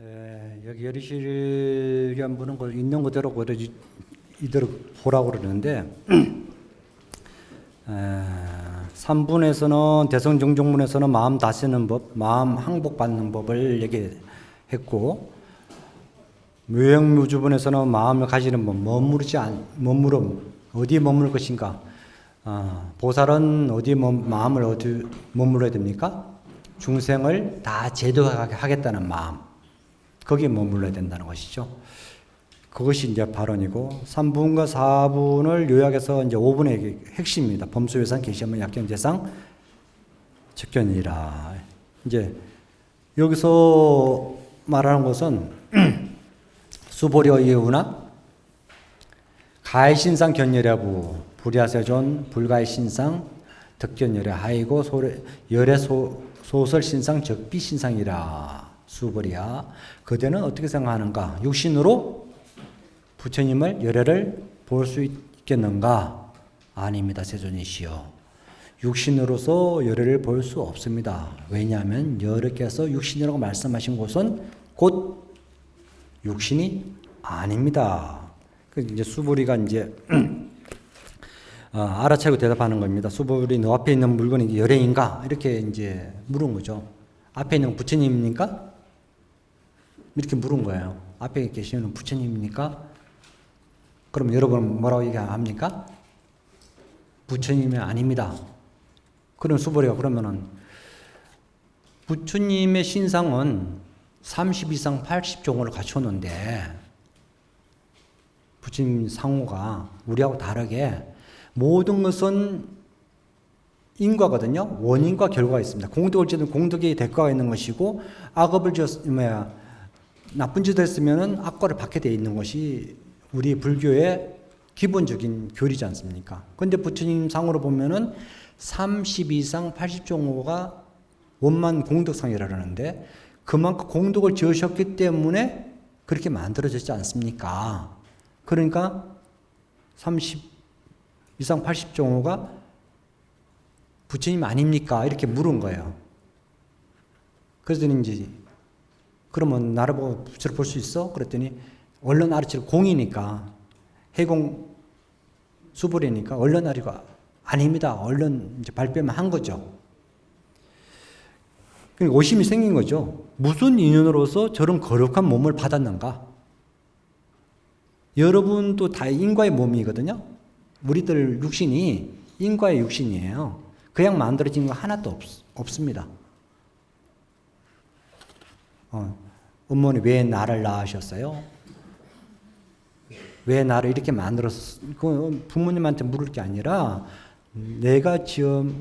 여기 열의실이란 분은 그걸 있는 그대로 이대로 보라고 그러는데 3분에서는 대성정종문에서는 마음 다스리는 법, 마음 항복받는 법을 얘기했고 묘행묘주분에서는 마음을 가지는 법, 머무름, 어디에 머물 것인가. 보살은 마음을 어디 머물러야 됩니까? 중생을 다 제도하게 하겠다는 마음, 거기에 머물러야 된다는 것이죠. 그것이 이제 발언이고 3분과 4분을 요약해서 이제 5분의 핵심입니다. 범수외상, 계시한문, 약경재상, 적견이라. 이제 여기서 말하는 것은 수보려 이유나 가해신상 견열야부 불야세존 불가해신상 덕견열야 하이고 열애소설신상 적비신상이라. 수보리야 그대는 어떻게 생각하는가? 육신으로 부처님을 열애를 볼 수 있겠는가? 아닙니다. 세존이시여. 육신으로서 열애를 볼 수 없습니다. 왜냐하면 여러께서 육신이라고 말씀하신 곳은 곧 육신이 아닙니다. 이제 수보리가 이제 알아차리고 대답하는 겁니다. 수보리 너 앞에 있는 물건이 열애인가? 이렇게 이제 물은 거죠. 앞에 있는 부처님입니까? 이렇게 물은 거예요. 앞에 계시는 부처님입니까? 그럼 여러분 뭐라고 얘기합니까? 부처님이 아닙니다. 그럼 수보리가 그러면은 부처님의 신상은 30 이상 80종을 갖췄는데 부처님 상호가 우리하고 다르게 모든 것은 인과거든요. 원인과 결과가 있습니다. 공덕을 지으면 공덕의 대가가 있는 것이고 악업을 나쁜 짓을 했으면 악과를 받게 되어 있는 것이 우리 불교의 기본적인 교리지 않습니까? 그런데 부처님 상으로 보면은 30 이상 80종호가 원만 공덕상이라 그러는데 그만큼 공덕을 지으셨기 때문에 그렇게 만들어졌지 않습니까? 그러니까 30 이상 80종호가 부처님 아닙니까? 이렇게 물은 거예요. 그래서 이제 그러면 나를 보고 부처를 볼 수 있어? 그랬더니 얼른 알아치고 공이니까 해공 수보리니까 얼른 알이고 아닙니다. 얼른 이제 발뺌을 한 거죠. 그러니까 오심이 생긴 거죠. 무슨 인연으로서 저런 거룩한 몸을 받았는가? 여러분도 다 인과의 몸이거든요. 우리들 육신이 인과의 육신이에요. 그냥 만들어진 거 하나도 없습니다. 어머니 왜 나를 낳으셨어요? 왜 나를 이렇게 만들었어? 부모님한테 물을 게 아니라 내가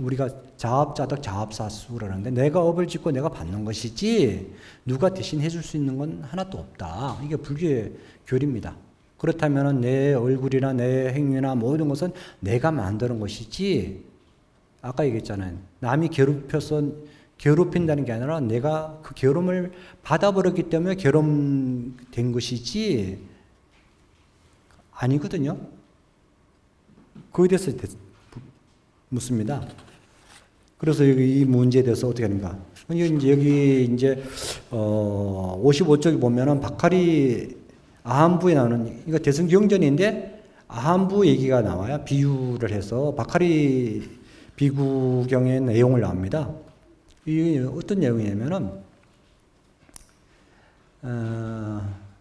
우리가 자업자득 자업사수 그러는데 내가 업을 짓고 내가 받는 것이지 누가 대신 해줄 수 있는 건 하나도 없다. 이게 불교의 교리입니다. 그렇다면 내 얼굴이나 내 행위나 모든 것은 내가 만드는 것이지 아까 얘기했잖아요. 남이 괴롭힌다는 게 아니라 내가 그 괴로움을 받아버렸기 때문에 괴로움된 것이지 아니거든요. 그에 대해서 묻습니다. 그래서 이 문제에 대해서 어떻게 하는가? 여기 이제 55쪽에 보면은 박하리 아함부에 나오는 이거 대승경전인데 아함부 얘기가 나와요. 비유를 해서 박하리 비구경의 내용을 나옵니다. 이게 어떤 내용이냐면은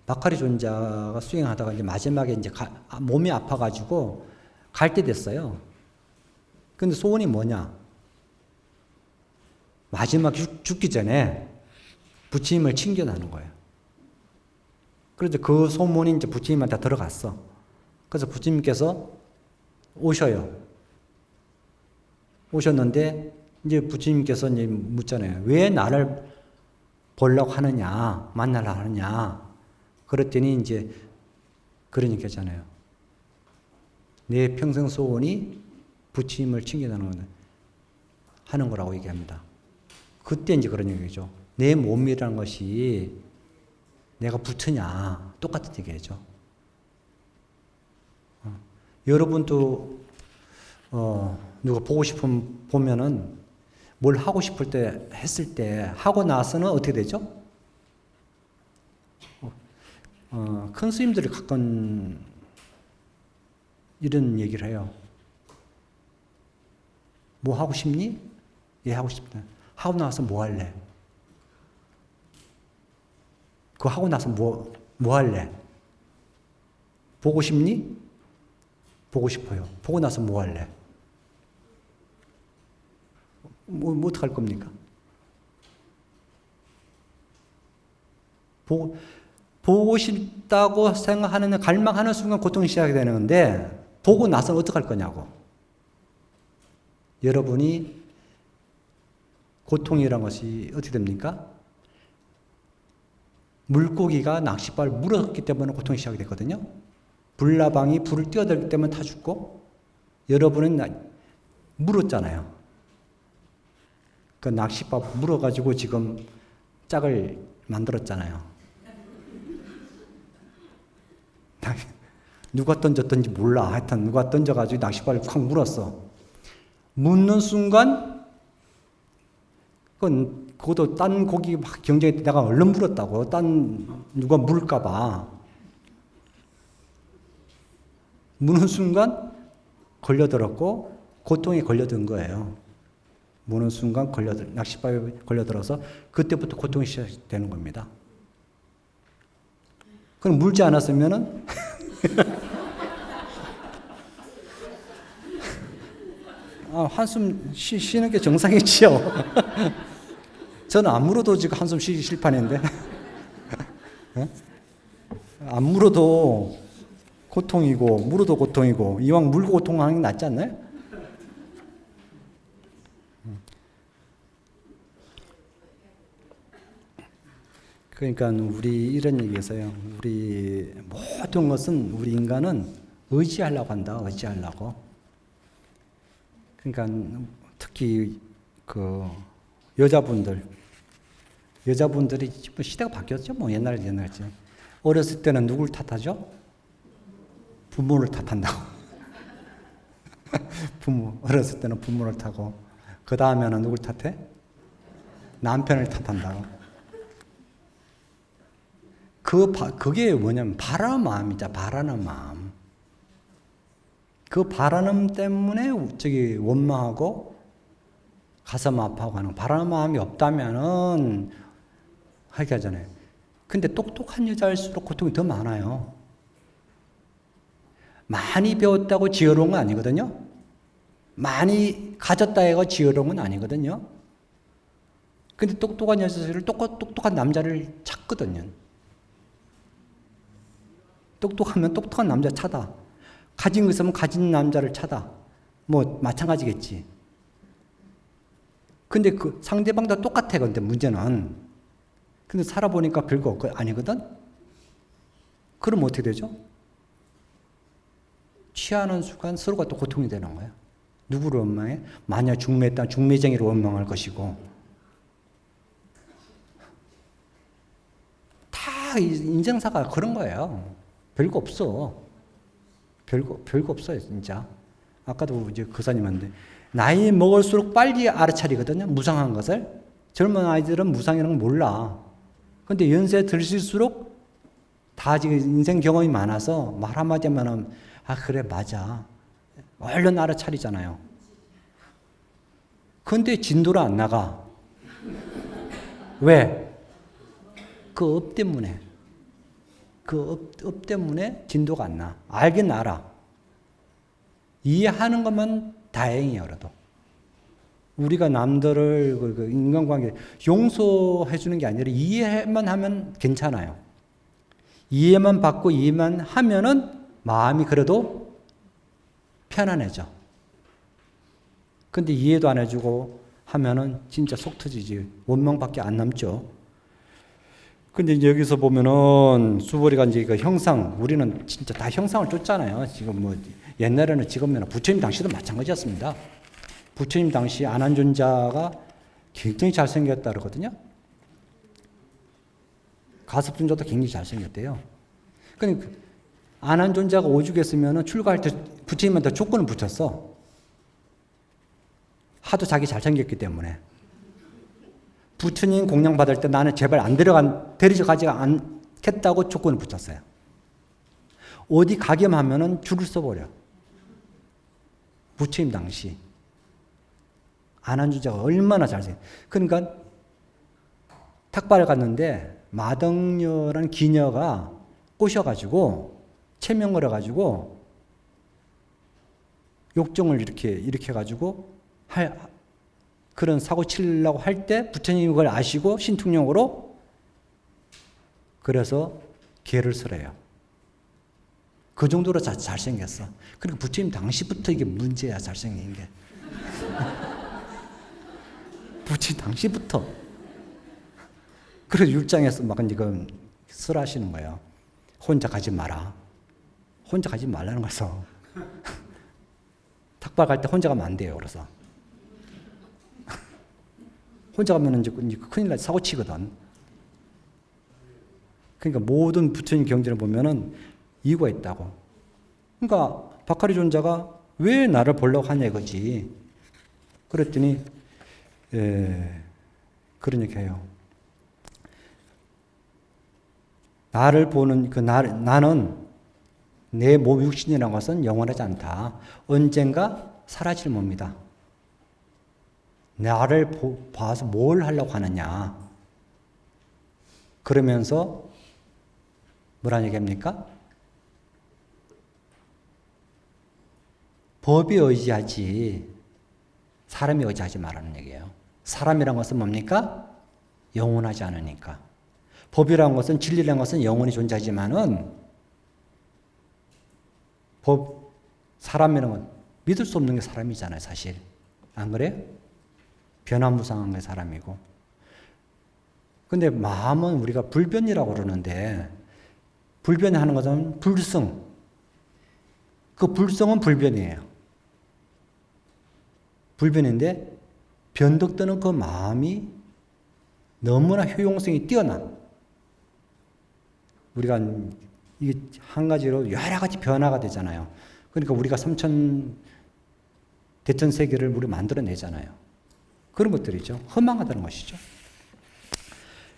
박하리 존자가 수행하다가 이제 마지막에 이제 몸이 아파가지고 갈 때 됐어요. 근데 소원이 뭐냐? 마지막 죽기 전에 부처님을 칭견하는 거예요. 그래서 그 소문이 이제 부처님한테 들어갔어. 그래서 부처님께서 오셨는데 이제 부처님께서 이제 묻잖아요. 왜 나를 보려고 하느냐, 만나려고 하느냐. 그랬더니 이제 그러니까 했잖아요. 내 평생 소원이 부처님을 칭견하는 하는 거라고 얘기합니다. 그때 이제 그런 얘기죠. 내 몸이라는 것이 내가 부처냐 똑같은 얘기죠. 여러분도 누가 보고 싶으면 보면은 뭘 하고 싶을 때 했을 때 하고 나서는 어떻게 되죠? 큰 스님들이 가끔 이런 얘기를 해요. 뭐 하고 싶니? 예, 하고 싶다. 하고 나서 뭐 할래? 그거 하고 나서 뭐 할래? 보고 싶니? 보고 싶어요. 보고 나서 뭐 할래? 뭐 어떡할 겁니까? 보고 싶다고 생각하는, 갈망하는 순간 고통이 시작이 되는 건데, 보고 나서는 어떡할 거냐고. 여러분이 고통이라는 것이 어떻게 됩니까? 물고기가 낚싯발을 물었기 때문에 고통이 시작이 됐거든요. 불나방이 불을 뛰어들기 때문에 타 죽고, 여러분은 물었잖아요. 그 낚싯발 물어가지고 지금 짝을 만들었잖아요. 누가 던졌던지 몰라. 하여튼 누가 던져가지고 낚싯발을 콱 물었어. 묻는 순간, 그것도 딴 고기 막 경쟁에 내가 얼른 물었다고. 누가 물을까봐. 무는 순간 걸려들었고, 고통에 걸려든 거예요. 무는 순간 낚싯발에 걸려들어서 그때부터 고통이 시작되는 겁니다. 그럼 물지 않았으면은 한숨 쉬는 게 정상이지요. 저는 안 물어도 지금 한숨 쉬실 판인데. 안 물어도 고통이고, 물어도 고통이고, 이왕 물고 고통하는 게 낫지 않나요? 그러니까 우리 이런 얘기에서요. 우리 모든 것은, 우리 인간은 의지하려고 한다. 의지하려고. 그러니까 특히 그 여자분들이 시대가 바뀌었죠. 뭐 옛날이지. 어렸을 때는 누굴 탓하죠? 부모를 탓한다고. 어렸을 때는 부모를 탓하고, 그 다음에는 누굴 탓해? 남편을 탓한다고. 그게 뭐냐면 바라는 마음이죠. 바라는 마음. 그 바라는 때문에 원망하고 가슴 아파하고 하는, 바라는 마음이 없다면은 하게 하잖아요. 근데 똑똑한 여자일수록 고통이 더 많아요. 많이 배웠다고 지혜로운 건 아니거든요. 많이 가졌다 해가 지혜로운 건 아니거든요. 근데 똑똑한 여자를 똑똑한 남자를 찾거든요. 똑똑하면 똑똑한 남자 찾아. 가진 거 있으면 가진 남자를 찾아. 뭐 마찬가지겠지. 근데 그 상대방도 똑같아. 근데 문제는. 근데 살아보니까 별거 아니거든? 그럼 어떻게 되죠? 취하는 순간 서로가 또 고통이 되는 거야. 누구를 원망해? 만약 중매했다면 중매쟁이를 원망할 것이고. 다 인생사가 그런 거예요. 별거 없어. 별거 없어요, 진짜. 아까도 이제 교사님한테 나이 먹을수록 빨리 알아차리거든요. 무상한 것을. 젊은 아이들은 무상이라는 걸 몰라. 근데 연세 들수록 다 지금 인생 경험이 많아서 말 한마디만 하면 그래 맞아. 얼른 알아차리잖아요. 근데 진도를 안 나가. 왜? 그 업 때문에. 그 업 때문에 진도가 안 나. 알긴 알아. 이해하는 것만 다행이에요, 그래도. 우리가 남들을 그 인간관계 용서해 주는 게 아니라 이해만 하면 괜찮아요. 이해만 받고 이해만 하면은 마음이 그래도 편안해져. 근데 이해도 안 해주고 하면은 진짜 속 터지지. 원망밖에 안 남죠. 근데 이제 여기서 보면은 수보리가 이제 그 형상, 우리는 진짜 다 형상을 쫓잖아요. 지금 뭐 옛날에는 지금이나 부처님 당시도 마찬가지였습니다. 부처님 당시 안한존자가 굉장히 잘생겼다 그러거든요. 가섭존자도 굉장히 잘생겼대요. 그러니까 안한존자가 오죽했으면 출가할 때 부처님한테 조건을 붙였어. 하도 자기 잘생겼기 때문에. 부처님 공양 받을 때 나는 제발 데려가지 않겠다고 조건을 붙였어요. 어디 가게만 하면은 줄을 서버려. 부처님 당시. 안한주자가 얼마나 잘생겼어. 그러니까 탁발을 갔는데 마덕녀라는 기녀가 꼬셔가지고 체면 걸어가지고 욕정을 이렇게 해가지고 그런 사고 치려고 할 때 부처님이 그걸 아시고 신통력으로 그래서 개를 설해요. 그 정도로 잘생겼어. 그러니까 부처님 당시부터 이게 문제야, 잘생긴 게. 부처님 당시부터. 그래서 율장에서 막 지금 설하시는 거예요. 혼자 가지 마라. 혼자 가지 말라는 거죠. 탁발 갈 때 혼자 가면 안 돼요. 그래서 혼자 가면 이제 큰일 나, 사고 치거든. 그러니까 모든 부처님 경전을 보면은 이유가 있다고. 그러니까 박하리 존자가 왜 나를 보려고 하냐 이거지. 그랬더니 그런 얘기 해요. 나를 보는 나는 내 몸 육신이라는 것은 영원하지 않다. 언젠가 사라질 몸이다. 나를 봐서 뭘 하려고 하느냐. 그러면서 뭐라는 얘기합니까? 법이 의지하지 사람이 의지하지 말라는 얘기예요. 사람이란 것은 뭡니까? 영원하지 않으니까. 법이라는 것은, 진리라는 것은 영원히 존재하지만은 사람이라는 건 믿을 수 없는 게 사람이잖아요, 사실. 안 그래요? 변화무상한 게 사람이고. 근데 마음은 우리가 불변이라고 그러는데, 불변하는 것은 불성. 그 불성은 불변이에요. 불변인데, 변덕되는 그 마음이 너무나 효용성이 뛰어난, 우리가 이게 한 가지로 여러 가지 변화가 되잖아요. 그러니까 우리가 3천 대천 세계를 우리 만들어내잖아요. 그런 것들이죠. 허망하다는 것이죠.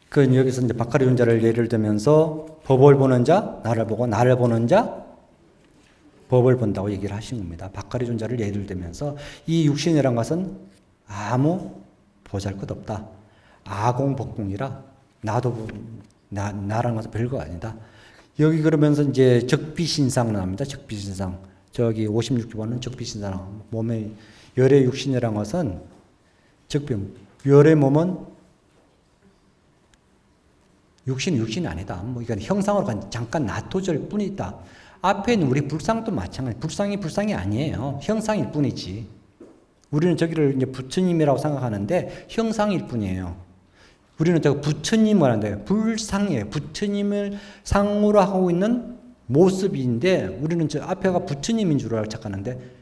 그 여기서 이제 박하리 존자를 예를 들면서 법을 보는 자, 나를 보고 나를 보는 자, 법을 본다고 얘기를 하신 겁니다. 박하리 존자를 예를 들면서 이 육신이란 것은 아무 보잘것없다. 아공복공이라 나라는 것은 별거 아니다. 여기 그러면서 이제 적비신상을 나옵니다. 적비신상. 저기 56번은 적비신상. 몸의 열의 육신이란 것은 적비. 열의 몸은 육신이 아니다. 뭐 이건 형상으로 잠깐 놔둬질 뿐이다. 앞에 있는 우리 불상도 마찬가지. 불상이 아니에요. 형상일 뿐이지. 우리는 저기를 이제 부처님이라고 생각하는데 형상일 뿐이에요. 우리는 저 부처님을 한대요. 불상이에요. 부처님을 상으로 하고 있는 모습인데 우리는 저 앞에가 부처님인 줄 알고 착각하는데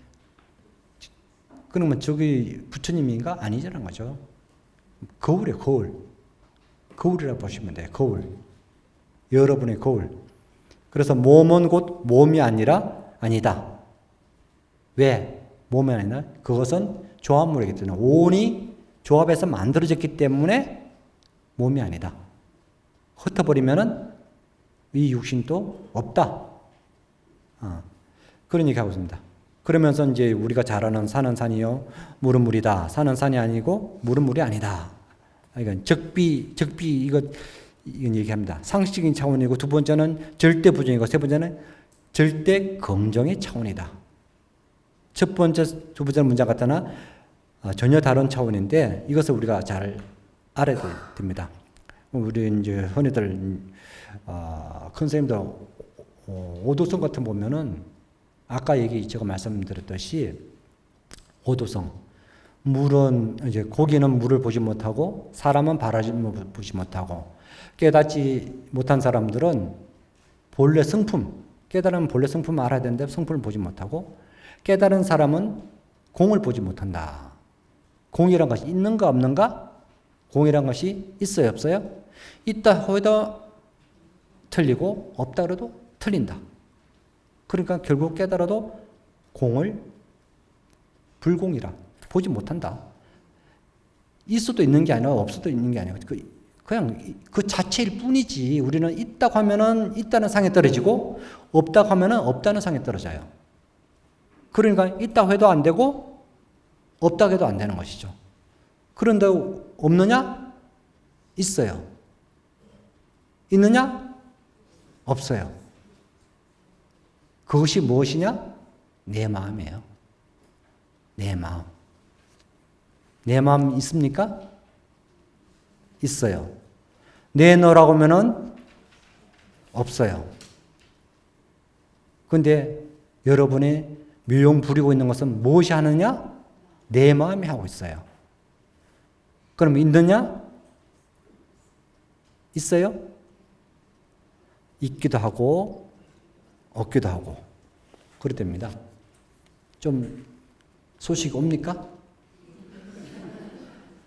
그러면 저기 부처님인가? 아니라는 거죠. 거울이에요. 거울이라고 보시면 돼요. 거울. 여러분의 거울. 그래서 몸은 곧 몸이 아니다. 왜? 몸이 아니라 그것은 조합물이기 때문에 온이 조합해서 만들어졌기 때문에 몸이 아니다. 흩어버리면은 이 육신도 없다. 그런 얘기 하고 있습니다. 그러면서 이제 우리가 잘 아는 산은 산이요, 물은 물이다. 산은 산이 아니고 물은 물이 아니다. 그러니까 적비 이건 얘기합니다. 상식적인 차원이고 두 번째는 절대 부정이고 세 번째는 절대 긍정의 차원이다. 첫 번째, 두 번째 문장 같으나 전혀 다른 차원인데 이것을 우리가 잘 알아야 됩니다. 우리 이제 흔히들 큰 선생님들 오도성 같은 보면은 아까 제가 말씀드렸듯이 오도성 물은 이제 고기는 물을 보지 못하고 사람은 바라짐을 보지 못하고 깨닫지 못한 사람들은 본래 성품 깨달으면 본래 성품을 알아야 되는데 성품을 보지 못하고 깨달은 사람은 공을 보지 못한다. 공이란 것이 있는가 없는가? 공이란 것이 있어요, 없어요? 있다 해도 틀리고 없다 그래도 틀린다. 그러니까 결국 깨달아도 공을 불공이라 보지 못한다. 있어도 있는 게 아니라 없어도 있는 게 아니라 그냥 그 자체일 뿐이지. 우리는 있다고 하면은 있다는 상에 떨어지고 없다고 하면은 없다는 상에 떨어져요. 그러니까 있다고 해도 안 되고 없다고 해도 안 되는 것이죠. 그런데 없느냐? 있어요. 있느냐? 없어요. 그것이 무엇이냐? 내 마음이에요. 내 마음. 내 마음 있습니까? 있어요. 내놓으라고 하면은 없어요. 그런데 여러분이 묘용 부리고 있는 것은 무엇이 하느냐? 내 마음이 하고 있어요. 그럼 있느냐? 있어요? 있기도 하고 없기도 하고 그렇답니다. 좀 소식 옵니까?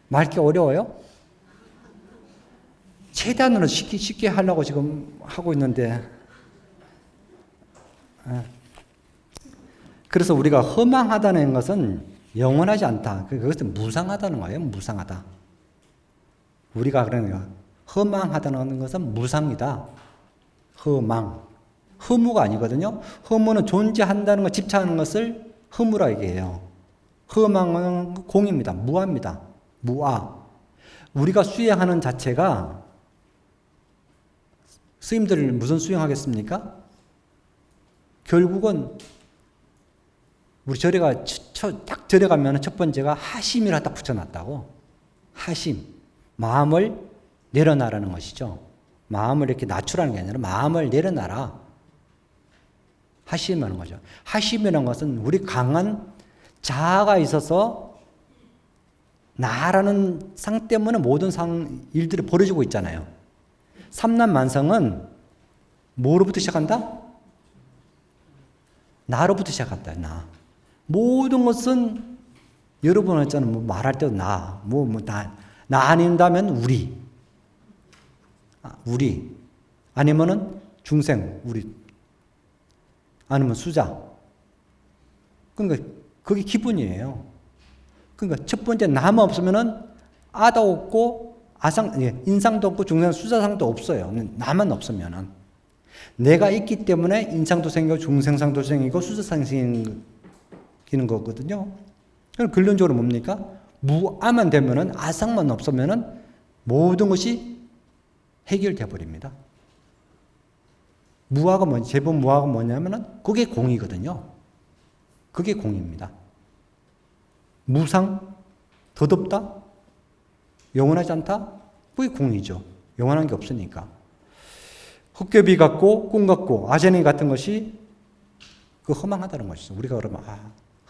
말기 어려워요? 최대한으로 쉽게 하려고 지금 하고 있는데 그래서 우리가 허망하다는 것은 영원하지 않다. 그것은 무상하다는 거예요. 무상하다. 우리가 그러니까 허망하다는 것은 무상이다. 허망. 허무가 아니거든요. 허무는 존재한다는 것, 집착하는 것을 허무라 얘기해요. 허망은 공입니다. 무아입니다. 무아. 우리가 수행하는 자체가 스님들 무슨 수행하겠습니까? 결국은 우리 절에가 딱 절에 가면 첫 번째가 하심이라 딱 붙여놨다고. 하심. 마음을 내려놔라는 것이죠. 마음을 이렇게 낮추라는 게 아니라 마음을 내려놔라. 하심이라는 거죠. 하심이라는 것은 우리 강한 자아가 있어서 나라는 상 때문에 모든 일들이 벌어지고 있잖아요. 삼란만성은 뭐로부터 시작한다? 나로부터 시작한다. 나. 모든 것은 여러분 했잖아요. 뭐 말할 때도 나. 나 아닌다면 우리. 우리. 아니면은 중생. 우리. 아니면 수자. 그러니까 그게 기본이에요. 그러니까 첫 번째 나만 없으면은 아도 없고 인상도 없고 중생 수자상도 없어요. 나만 없으면은. 내가 있기 때문에 인상도 생기고 중생상도 생기고 수자상이 생기는 거거든요. 그럼 근본적으로 뭡니까? 무아만 되면은 아상만 없으면은 모든 것이 해결돼 버립니다. 무아가 제본 무아가 뭐냐면은 그게 공이거든요. 그게 공입니다. 무상, 덧없다, 영원하지 않다, 그게 공이죠. 영원한 게 없으니까. 헛개비 같고 꿈 같고 아제니 같은 것이 그 허망하다는 것이죠. 우리가 그러면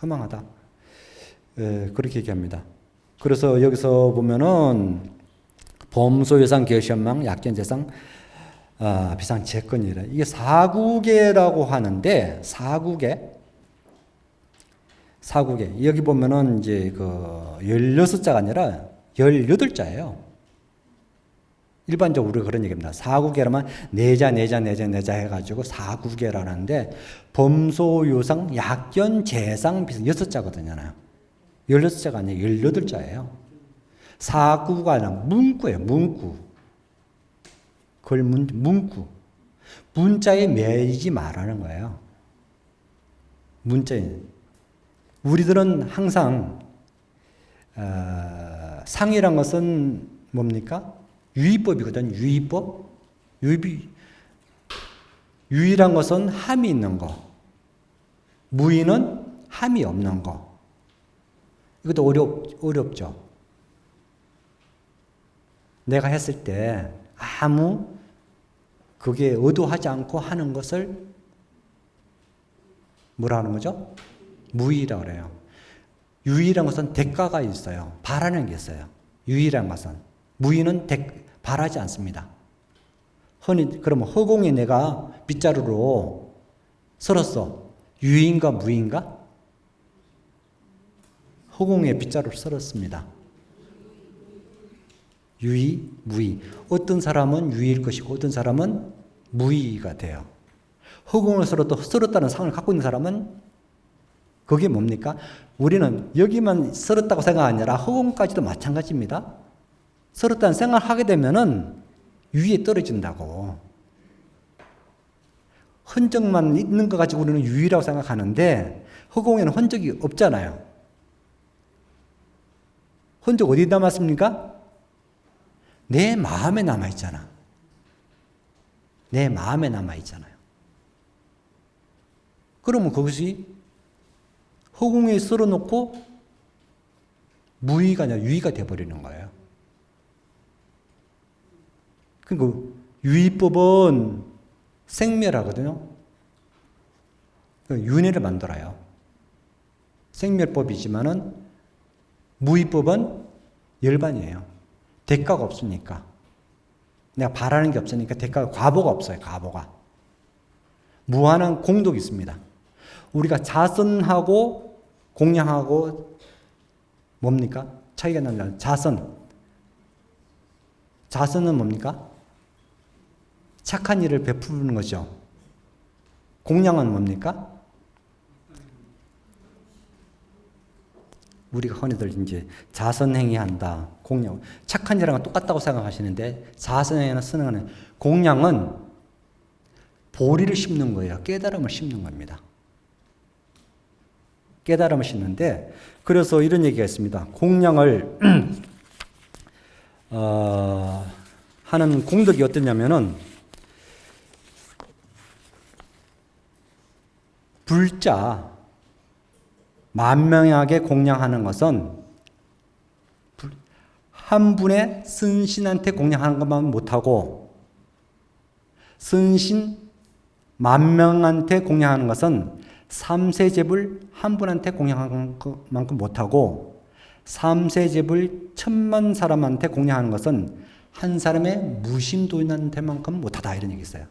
허망하다. 그렇게 얘기합니다. 그래서 여기서 보면은 범소유상 계시현망 약견재상 비상 재건이라 이게 사국계라고 하는데 사국계 여기 보면은 이제 그 16자가 아니라 18자예요. 일반적으로 우리가 그런 얘기입니다. 사국계라면 내자 해가지고 사국계라는데 범소유상 약견재상 비상 6자거든요. 16자가 아니라 18자예요. 사구가 아니라 문구예요. 문구. 그걸 문구. 문자에 매이지 말라는 거예요. 문자에. 우리들은 항상 상이란 것은 뭡니까? 유의법이거든. 유의법. 유의란 것은 함이 있는 거. 무의는 함이 없는 거. 이것도 어렵죠. 내가 했을 때 아무 그게 의도하지 않고 하는 것을 뭐라 하는 거죠? 무의라고 그래요. 유의란 것은 대가가 있어요. 바라는 게 있어요. 유의란 것은. 무의는 바라지 않습니다. 그러면 허공에 내가 빗자루로 썰었어. 유의인가 무의인가? 허공에 빗자루를 썰었습니다. 유의, 무의. 어떤 사람은 유의일 것이고 어떤 사람은 무의가 돼요. 허공을 썰었다는 상을 갖고 있는 사람은 그게 뭡니까? 우리는 여기만 썰었다고 생각 아니라 허공까지도 마찬가지입니다. 서럽다는 생각을 하게 되면은 유의에 떨어진다고. 흔적만 있는 거 가지고 우리는 유의라고 생각하는데 허공에는 흔적이 없잖아요. 흔적 어디 남았습니까? 내 마음에 남아있잖아. 내 마음에 남아있잖아요. 그러면 그것이 허공에 썰어놓고 무의가 아니라 유의가 되어버리는 거예요. 그리고 유의법은 생멸하거든요. 윤회를 만들어요. 생멸법이지만은 무의법은 열반이에요. 대가가 없으니까. 내가 바라는 게 없으니까 대가가, 과보가 없어요. 과보가. 무한한 공덕이 있습니다. 우리가 자선하고 공양하고 뭡니까? 차이가 난다. 자선은 뭡니까? 착한 일을 베푸는 거죠. 공양은 뭡니까? 우리가 흔히들 이제 자선행위 한다. 공양. 착한 일하고 똑같다고 생각하시는데 자선행위는 쓰는 공양은 보리를 심는 거예요. 깨달음을 심는 겁니다. 깨달음을 심는데 그래서 이런 얘기가 있습니다. 공양을 하는 공덕이 어떠냐면은 불자 만명하게 공양하는 것은 한 분의 선신한테 공양하는 것만 못하고 선신 만명한테 공양하는 것은 삼세제불 한 분한테 공양하는 것만큼 못하고 삼세제불 1000만 사람한테 공양하는 것은 한 사람의 무심도인한테만큼 못하다 이런 얘기 있어요.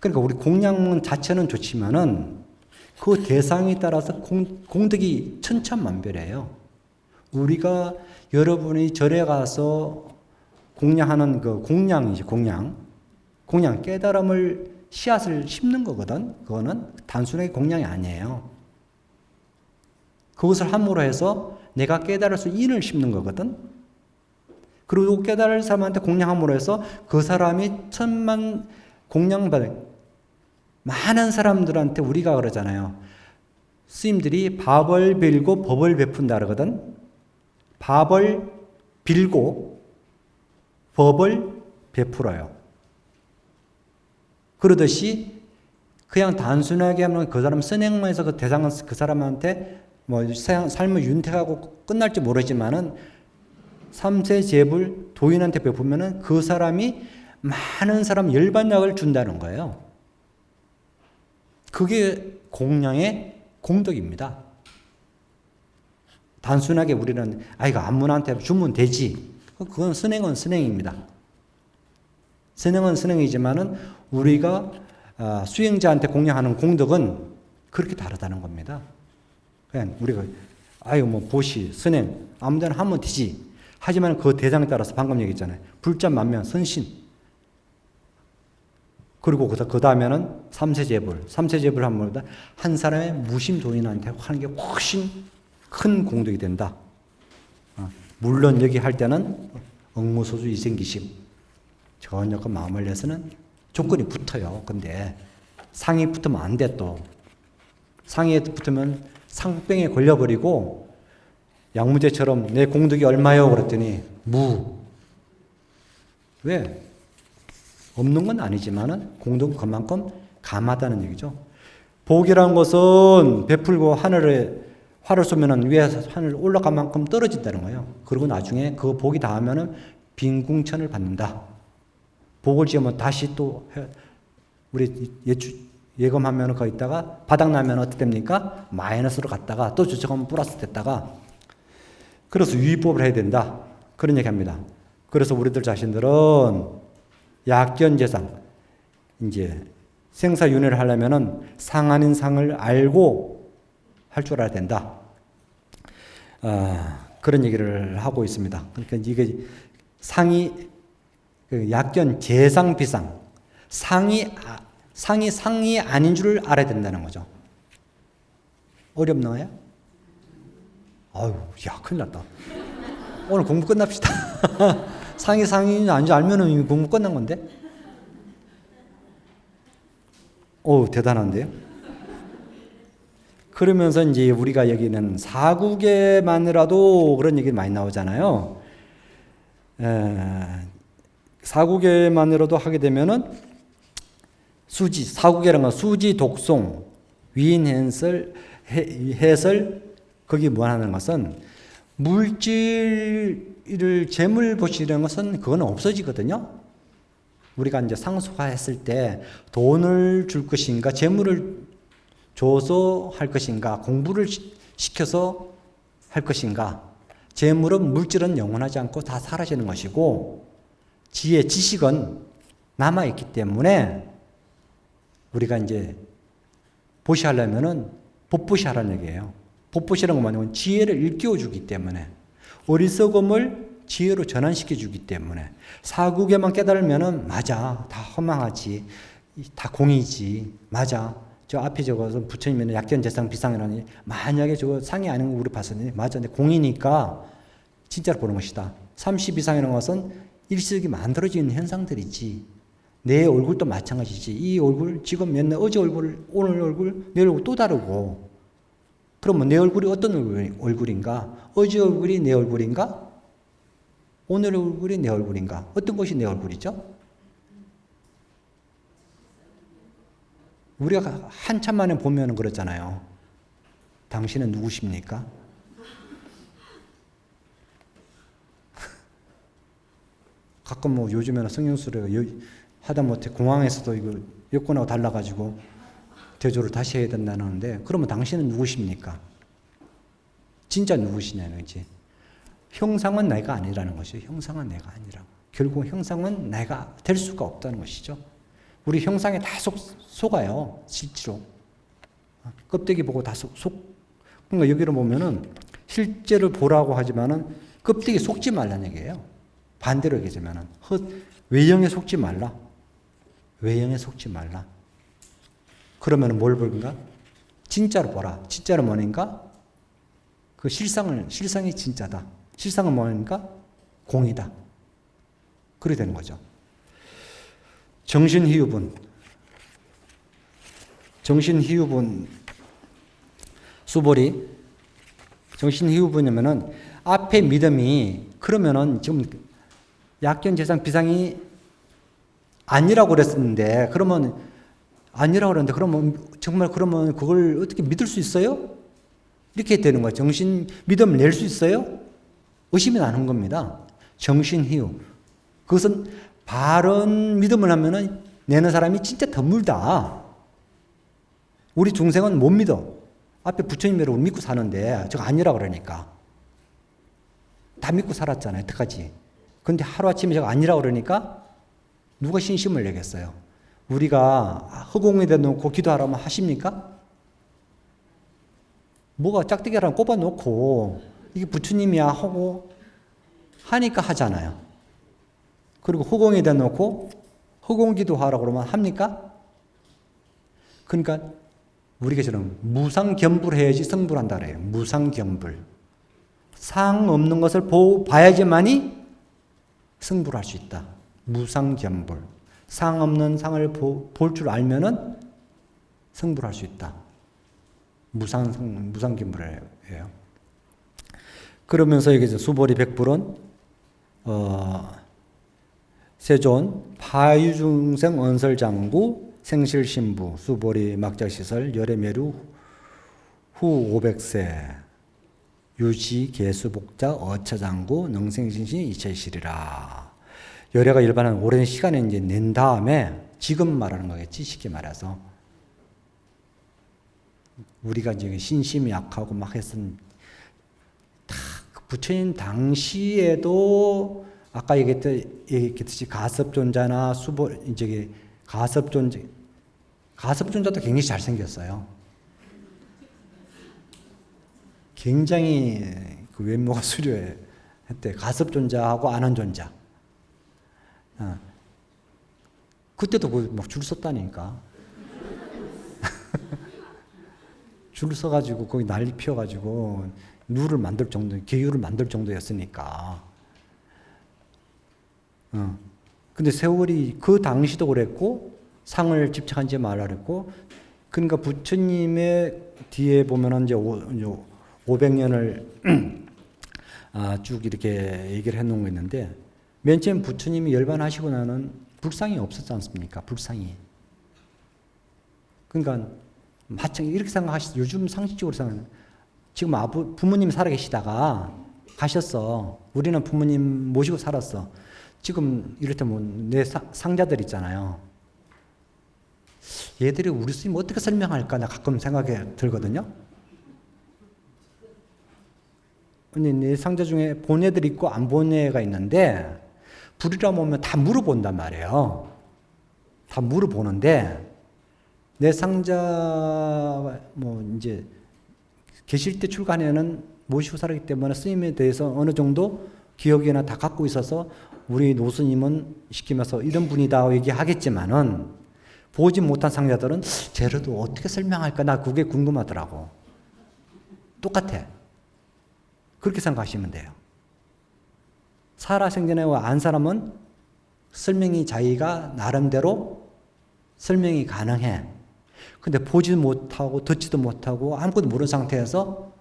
그러니까 우리 공양 자체는 좋지만은 그 대상에 따라서 공덕이 천차만별이에요. 우리가 여러분이 절에 가서 공양하는 그 공양이지 공양 깨달음을 씨앗을 심는 거거든. 그거는 단순하게 공양이 아니에요. 그것을 함으로 해서 내가 깨달을 수 인을 심는 거거든. 그리고 깨달을 사람한테 공양함으로 해서 그 사람이 1000만 공양받을 많은 사람들한테 우리가 그러잖아요. 스님들이 밥을 빌고 법을 베푼다 그러거든. 밥을 빌고 법을 베풀어요. 그러듯이 그냥 단순하게 하면 그 사람 선행만 해서 그 대상은 그 사람한테 뭐 삶을 윤택하고 끝날지 모르지만은 삼세제불 도인한테 베푸면은 그 사람이 많은 사람 열반약을 준다는 거예요. 그게 공양의 공덕입니다. 단순하게 우리는 이거 아무나한테 주면 되지. 그건 선행은 선행입니다. 선행은 선행이지만은 우리가 수행자한테 공양하는 공덕은 그렇게 다르다는 겁니다. 그냥 우리가 뭐 보시, 선행 아무데나 하면 되지. 하지만 그 대상에 따라서 방금 얘기했잖아요. 불자 만명, 선신. 그리고 그 다음에는 삼세제불 하면 한 사람의 무심도인한테 하는 게 훨씬 큰 공덕이 된다. 물론 여기 할 때는 억무소주 이생기심 전혀 그 마음을 내서는 조건이 붙어요. 근데 상이 붙으면 안 돼 또. 상에 붙으면 상병에 걸려버리고 양무제처럼 내 공덕이 얼마요? 그랬더니 왜? 없는 건 아니지만은 공덕은 그만큼 감하다는 얘기죠. 복이라는 것은 베풀고 하늘에 활을 쏘면은 위에 하늘 올라간 만큼 떨어진다는 거예요. 그리고 나중에 그 복이 닿으면은 빈궁천을 받는다. 복을 지으면 다시 또 우리 예금하면 거기 있다가 바닥 나면 어떻게 됩니까? 마이너스로 갔다가 또 주척하면 플러스 됐다가 그래서 유의법을 해야 된다. 그런 얘기 합니다. 그래서 우리들 자신들은 약견재상 이제 생사윤회를 하려면은 상 아닌 상을 알고 할 줄 알아야 된다. 그런 얘기를 하고 있습니다. 그러니까 이게 상이 약견 재상 비상 상이 상이 아닌 줄 알아야 된다는 거죠. 어렵나요? 아유, 야, 큰일 났다. 오늘 공부 끝납시다. 상이 안 알면은 이미 공부 끝난 건데. 오, 대단한데요? 그러면서 이제 우리가 여기는 사국에만이라도 그런 얘기 많이 나오잖아요. 사국에만이라도 하게 되면은 사국이라는 건 수지, 독송, 위인, 해설, 거기 뭐하는 것은 물질을 재물 보시려는 것은 그건 없어지거든요. 우리가 이제 상속화했을 때 돈을 줄 것인가, 재물을 줘서 할 것인가, 공부를 시켜서 할 것인가. 재물은 물질은 영원하지 않고 다 사라지는 것이고, 지식은 남아있기 때문에 우리가 이제 보시하려면은 복보시하라는 얘기예요. 복보시라는 건 뭐냐면 지혜를 일깨워주기 때문에, 어리석음을 지혜로 전환시켜주기 때문에, 사국에만 깨달으면은 맞아, 다 허망하지, 다 공이지, 맞아. 저 앞에 적어서 부처님은 약견재상 비상이라니, 만약에 저거 상이 아닌 거 우리 봤었는데 맞아, 근데 공이니까 진짜로 보는 것이다. 32상이라는 것은 일시적이 만들어지는 현상들이지, 내 얼굴도 마찬가지지. 이 얼굴 지금 맨날 어제 얼굴, 오늘 얼굴, 내일 얼굴 또 다르고, 그러면 내 얼굴이 어떤 얼굴인가? 어제 얼굴이 내 얼굴인가? 오늘 얼굴이 내 얼굴인가? 어떤 것이 내 얼굴이죠? 우리가 한참 만에 보면 그러잖아요. 당신은 누구십니까? 가끔 뭐 요즘에는 성형수를 하다못해 공항에서도 이거 여권하고 달라가지고 대조를 다시 해야 된다는데, 그러면 당신은 누구십니까? 진짜 누구시냐는 거지. 형상은 내가 아니라는 것이죠. 형상은 내가 아니라고. 결국 형상은 내가 될 수가 없다는 것이죠. 우리 형상에 다 속아요. 실제로. 껍데기 보고 다 그러니까 여기를 보면은 실제를 보라고 하지만은 껍데기 속지 말라는 얘기예요. 반대로 얘기하자면은 외형에 속지 말라. 외형에 속지 말라. 그러면은 뭘 볼까? 진짜로 보라. 진짜로 뭐니까? 그 실상이 진짜다. 실상은 뭐니까? 공이다. 그렇게 되는 거죠. 정신희유분 수보리 정신희유분이면은 앞에 믿음이, 그러면은 지금 약견재상 비상이 아니라고 그랬었는데, 그러면 아니라고 그랬는데, 그러면 정말 그러면 그걸 어떻게 믿을 수 있어요? 이렇게 되는 거예요. 정신 믿음을 낼 수 있어요? 의심이 나는 겁니다. 정신희유. 그것은 바른 믿음을 하면은 내는 사람이 진짜 드물다. 우리 중생은 못 믿어. 앞에 부처님을 우리 믿고 사는데 저거 아니라고 그러니까. 다 믿고 살았잖아요. 어떡하지? 근데 하루아침에 저거 아니라고 그러니까 누가 신심을 내겠어요? 우리가 허공에다 놓고 기도하라면 하십니까? 뭐가 짝대기 하나 꼽아놓고 이게 부처님이야 하고 하니까 하잖아요. 그리고 허공에다 놓고 허공기도 하라고 그러면 합니까? 그러니까 우리가 저는 무상겸불해야지 성불한다 그래요. 무상겸불. 상 없는 것을 봐야지만이 성불할 수 있다. 무상겸불. 상 없는 상을 볼 줄 알면은 성불할 수 있다. 무상겸불이에요. 그러면서 여기 수보리 백불은 세존, 파유중생 언설장구, 생실신부, 수보리 막자시설, 열애매루 후 500세, 유지, 개수복자, 어처장구, 능생신신, 이체실이라. 열애가 일반은 오랜 시간에 이제 낸 다음에, 지금 말하는 거겠지, 쉽게 말해서. 우리가 이제 신심이 약하고 막 했은, 다 부처님 당시에도 아까 얘기했듯이 가섭존자나 가섭존자도 굉장히 잘생겼어요. 굉장히 그 외모가 수려했대. 가섭존자하고 아난존자. 그때도 막 줄 섰다니까. 줄 서가지고 거기 난리 피워가지고 누를 만들 정도, 계율을 만들 정도였으니까. 근데 세월이 그 당시도 그랬고, 상을 집착하지 말라 그랬고, 그러니까 부처님의 뒤에 보면은 이제 500년을 쭉 이렇게 얘기를 해놓은 거 있는데, 맨 처음 부처님이 열반하시고 나는 불상이 없었지 않습니까? 불상이. 그러니까 마찬가지 이렇게 생각하시죠. 요즘 상식적으로 생각하면 지금 부모님 살아 계시다가 가셨어. 우리는 부모님 모시고 살았어. 지금 이를테면 내 상자들 있잖아요. 얘들이 우리 스님 어떻게 설명할까 나 가끔 생각이 들거든요. 근데 내 상자 중에 본 애들 있고 안 본 애가 있는데 불이라 오면 다 물어본단 말이에요. 다 물어보는데 내 상자 뭐 이제 계실 때 출간에는 모시고 살았기 때문에 스님에 대해서 어느 정도 기억이나 다 갖고 있어서 우리 노스님은 시키면서 이런 분이다 얘기하겠지만은 보지 못한 상자들은 쟤라도 어떻게 설명할까 나 그게 궁금하더라고. 똑같아. 그렇게 생각하시면 돼요. 살아생전에 안 사람은 설명이 자기가 나름대로 설명이 가능해. 근데 보지도 못하고 듣지도 못하고 아무것도 모르는 상태에서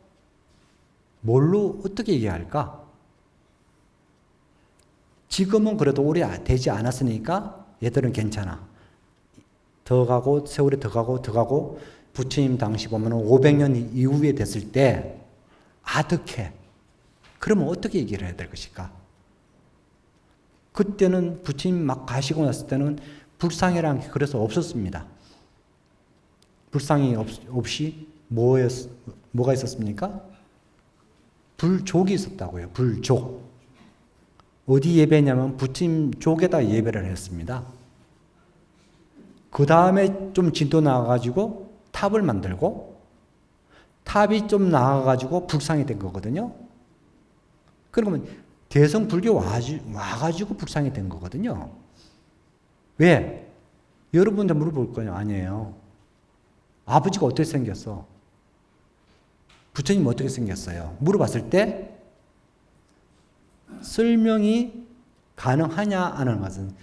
뭘로 어떻게 얘기할까? 지금은 그래도 오래 되지 않았으니까 얘들은 괜찮아. 더 가고 세월이 더 가고 부처님 당시 보면 500년 이후에 됐을 때 아득해. 그러면 어떻게 얘기를 해야 될 것일까? 그때는 부처님 막 가시고 났을 때는 불상이라는 게 그래서 없었습니다. 불상이 없이 뭐가 있었습니까? 불족이 있었다고요. 불족. 어디 예배냐면 부처님 족에다 예배를 했습니다. 그 다음에 좀 진도 나가가지고 탑을 만들고 탑이 좀 나가가지고 불상이 된 거거든요. 그러면 대성 불교 와가지고 불상이 된 거거든요. 왜? 여러분들 물어볼 거예요. 아니에요. 아버지가 어떻게 생겼어? 부처님 어떻게 생겼어요? 물어봤을 때 설명이 가능하냐 안 하는 것은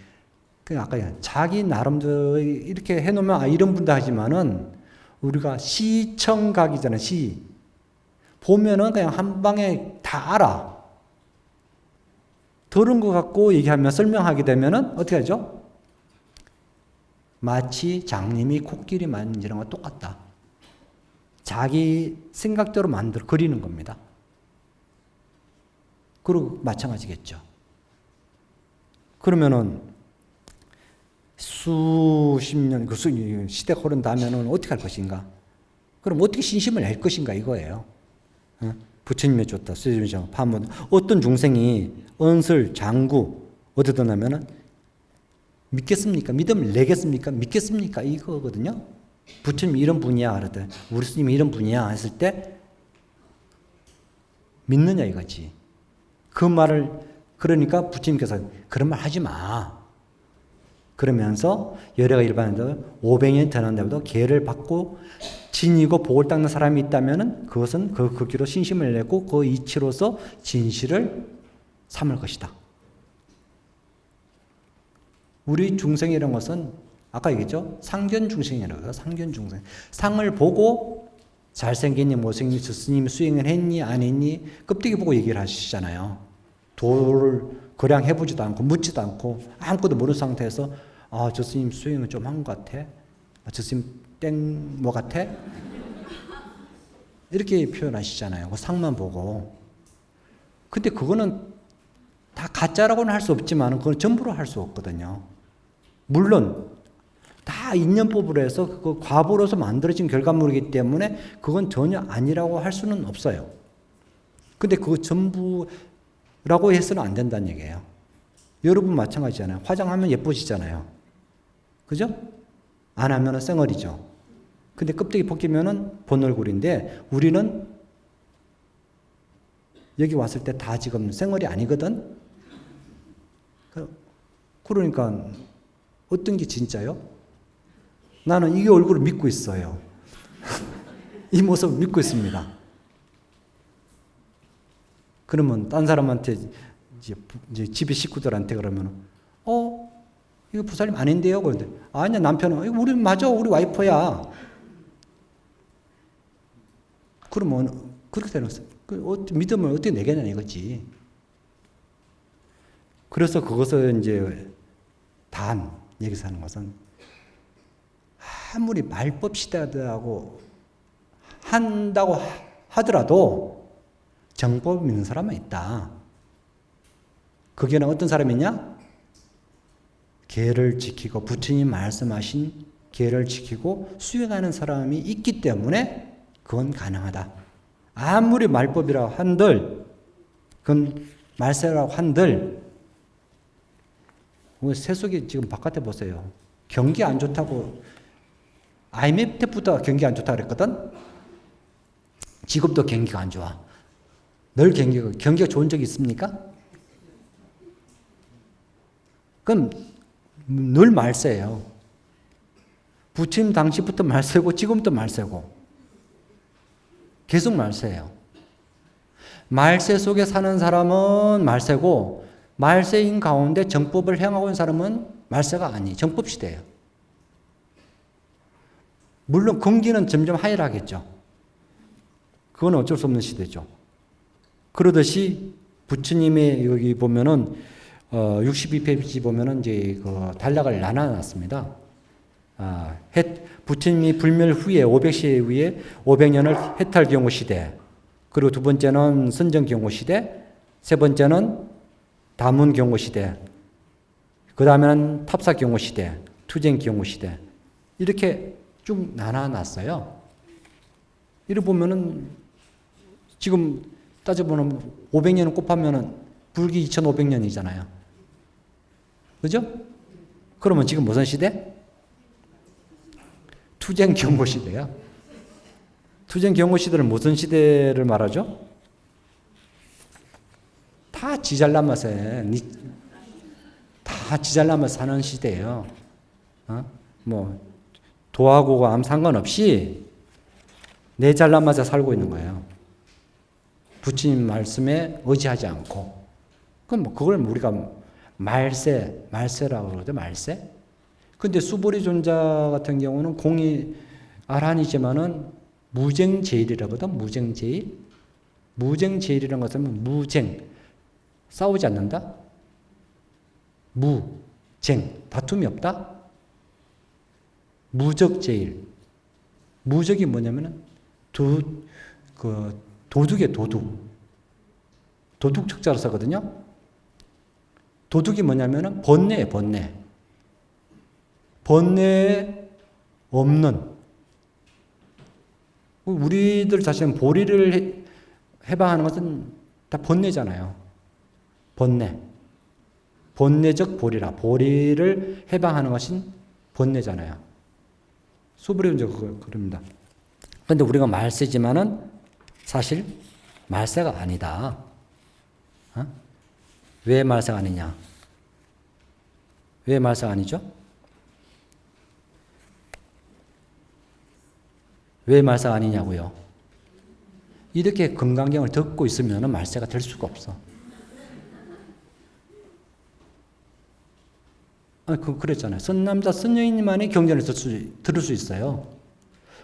아까 자기 나름대로 이렇게 해놓으면 이런 분다 하지만은 우리가 시청각이잖아요. 시 보면은 그냥 한 방에 다 알아. 들은 것 갖고 얘기하면 설명하게 되면은 어떻게 하죠? 마치 장님이 코끼리 만지는 거 똑같다. 자기 생각대로 그리는 겁니다. 그리고 마찬가지겠죠. 그러면은 수십 년 그 시대가 흐른다면은 어떻게 할 것인가? 그럼 어떻게 신심을 낼 것인가 이거예요. 부처님이 줬다. 파문. 어떤 중생이 언설, 장구 어디든 하면은 믿겠습니까? 믿음을 내겠습니까? 믿겠습니까? 이거거든요. 부처님이 이런 분이야 그러든 우리 스님이 이런 분이야 했을 때 믿느냐 이거지. 그 말을 그러니까 부처님께서 그런 말 하지 마. 그러면서 여래가 일반인들 500년 되는데도 계를 받고 진이고 복을 닦는 사람이 있다면은 그것은 그 길로 신심을 내고 그 이치로서 진실을 삼을 것이다. 우리 중생이라는 것은 아까 얘기했죠? 상견 중생이라고 해요. 상견 중생. 상을 보고 잘생겼니 못생겼니 스님이 수행을 했니 안 했니 껍데기 보고 얘기를 하시잖아요. 도를 거량 해보지도 않고 묻지도 않고 아무것도 모르는 상태에서 저 스님 수행은 좀 한 것 같아. 저 스님 땡 뭐 같아? 이렇게 표현하시잖아요. 그 상만 보고. 근데 그거는 다 가짜라고는 할 수 없지만 그건 전부로 할 수 없거든요. 물론 다 인연법으로 해서 그 과보로서 만들어진 결과물이기 때문에 그건 전혀 아니라고 할 수는 없어요. 근데 그거 전부라고 해서는 안 된다는 얘기예요. 여러분 마찬가지잖아요. 화장하면 예뻐지잖아요. 그죠? 안 하면 쌩얼이죠. 근데 껍데기 벗기면은 본 얼굴인데 우리는 여기 왔을 때 다 지금 쌩얼이 아니거든? 그러니까 어떤 게 진짜요? 나는 이 얼굴을 믿고 있어요. 이 모습을 믿고 있습니다. 그러면 딴 사람한테 이제 집에 식구들한테 그러면 이거 부살님 아닌데요? 그런데 아니야 남편은 우리 맞아 우리 와이프야. 그러면 그렇게 되는 거예요. 믿음을 어떻게 내겠냐 이거지. 그래서 그것을 이제 여기서 하는 것은 아무리 말법 시대하고 한다고 하더라도 정법을 믿는 사람은 있다. 그게는 어떤 사람이냐? 계를 지키고 부처님 말씀하신 계를 지키고 수행하는 사람이 있기 때문에 그건 가능하다. 아무리 말법이라고 한들 그건 말세라고 한들 세속이 지금 바깥에 보세요. 경기 안 좋다고 IMF 때부터 경기 안 좋다고 그랬거든. 지금도 경기가 안 좋아. 늘 경기가 좋은 적이 있습니까? 그럼 늘 말세예요. 부처님 당시부터 말세고 지금부터 말세고 계속 말세예요. 말세 속에 사는 사람은 말세고 말세인 가운데 정법을 행하고 있는 사람은 말세가 아니 정법 시대예요. 물론 경기는 점점 하이라겠죠. 그건 어쩔 수 없는 시대죠. 그러듯이 부처님의 여기 보면은 62페이지 보면은 이제 그 단락을 나눠놨습니다. 부처님이 불멸 후에 500세 후에 500년을 해탈 경호 시대, 그리고 두 번째는 선정 경호 시대, 세 번째는 다문 경호 시대, 그 다음에는 탑사 경호 시대, 투쟁 경호 시대 이렇게 쭉 나눠놨어요. 이렇게 보면은 지금 따져보면 500년을 곱하면은 불기 2500년이잖아요. 그죠? 그러면 지금 무슨 시대? 투쟁 경고 시대야. 투쟁 경고 시대는 무슨 시대를 말하죠? 다 지잘나면서 사는 시대예요. 뭐 도하고 암 상관없이 내 잘나면서 살고 있는 거예요. 부처님 말씀에 의지하지 않고. 그럼 뭐 그걸 우리가 말세라고 그러죠. 말세. 근데 수보리 존자 같은 경우는 공이 아란이지만은 무쟁제일이라고 하거든. 무쟁제일. 무쟁제일이라는 것은 무쟁. 싸우지 않는다. 무쟁. 다툼이 없다. 무적제일. 무적이 뭐냐면은 도둑의 도둑. 도둑 척자로 쓰거든요. 도둑이 뭐냐면은 번뇌예요, 번뇌. 번뇌에 없는. 우리들 자신은 보리를 해방하는 것은 다 번뇌잖아요. 번뇌. 번뇌적 보리라. 보리를 해방하는 것은 번뇌잖아요. 수불이 이제 그럽니다. 그런데 우리가 말세지만은 사실 말세가 아니다. 왜 말세가 아니냐? 왜 말세가 아니죠? 왜 말세가 아니냐고요? 이렇게 금강경을 듣고 있으면 말세가 될 수가 없어. 그랬잖아요. 선남자, 선여인만이 경전을 들을 수 있어요.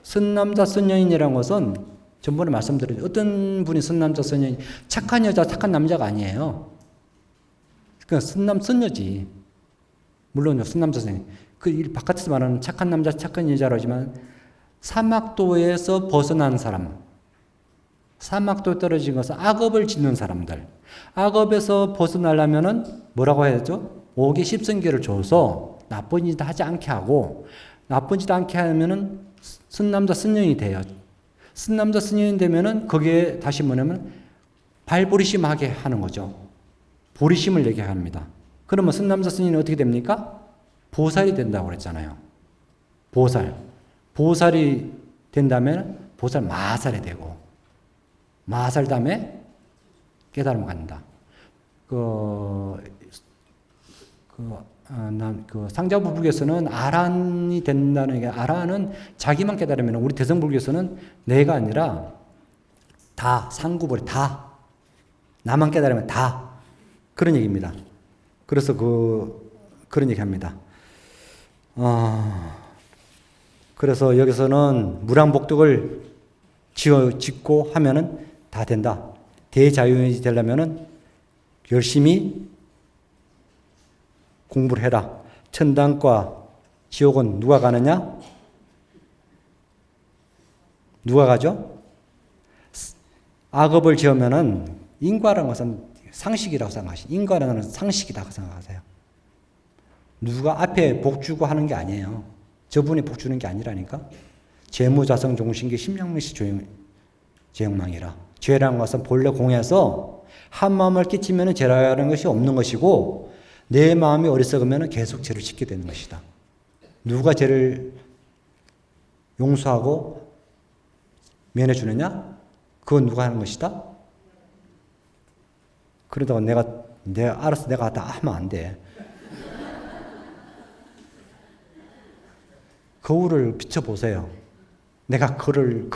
선남자, 선여인이라는 것은 전번에 말씀드렸죠. 어떤 분이 선남자, 선여인, 착한 여자, 착한 남자가 아니에요. 그냥 선남, 선여지. 물론 선남자, 선여인. 그 바깥에서 말하는 착한 남자, 착한 여자로 하지만 사막도에서 벗어난 사람, 사막도에 떨어진 것은 악업을 짓는 사람들. 악업에서 벗어나려면은 뭐라고 해야 되죠? 5개 십선계를 줘서 나쁜 짓 하지 않게 하고, 나쁜 짓 않게 하면은 선남자, 선여인이 돼요. 선남자, 선여인 되면은 거기에 다시 뭐냐면 발보리심하게 하는 거죠. 보리심을 내게 합니다. 그러면 선남자, 선여인이 어떻게 됩니까? 보살이 된다고 그랬잖아요. 보살. 보살이 된다면 보살 마살이 되고, 마살 다음에 깨달음 갖는다. 상자부불교에서는 아란이 된다는 게, 아란은 자기만 깨달으면, 우리 대성불교에서는 내가 아니라 다, 상구벌이 다, 나만 깨달으면 다. 그런 얘기입니다. 그래서 그런 얘기 합니다. 그래서 여기서는 무량복덕을 짓고 하면은 다 된다. 대자유인이 되려면은 열심히 공부를 해라. 천당과 지옥은 누가 가느냐? 누가 가죠? 악업을 지으면은 인과라는 것은 상식이라고 생각하시죠. 인과라는 것은 상식이라고 생각하세요. 누가 앞에 복 주고 하는 게 아니에요. 저분이 복 주는 게 아니라니까. 재무자성 종신기 심령미시 죄욕망이라. 죄라는 것은 본래 공에서 한 마음을 끼치면 죄라는 것이 없는 것이고 내 마음이 어리석으면 계속 죄를 짓게 되는 것이다. 누가 죄를 용서하고 면해주느냐? 그건 누가 하는 것이다? 그러다가 내가 알아서 내가 다 하면 안 돼. 거울을 비춰보세요. 내가 거울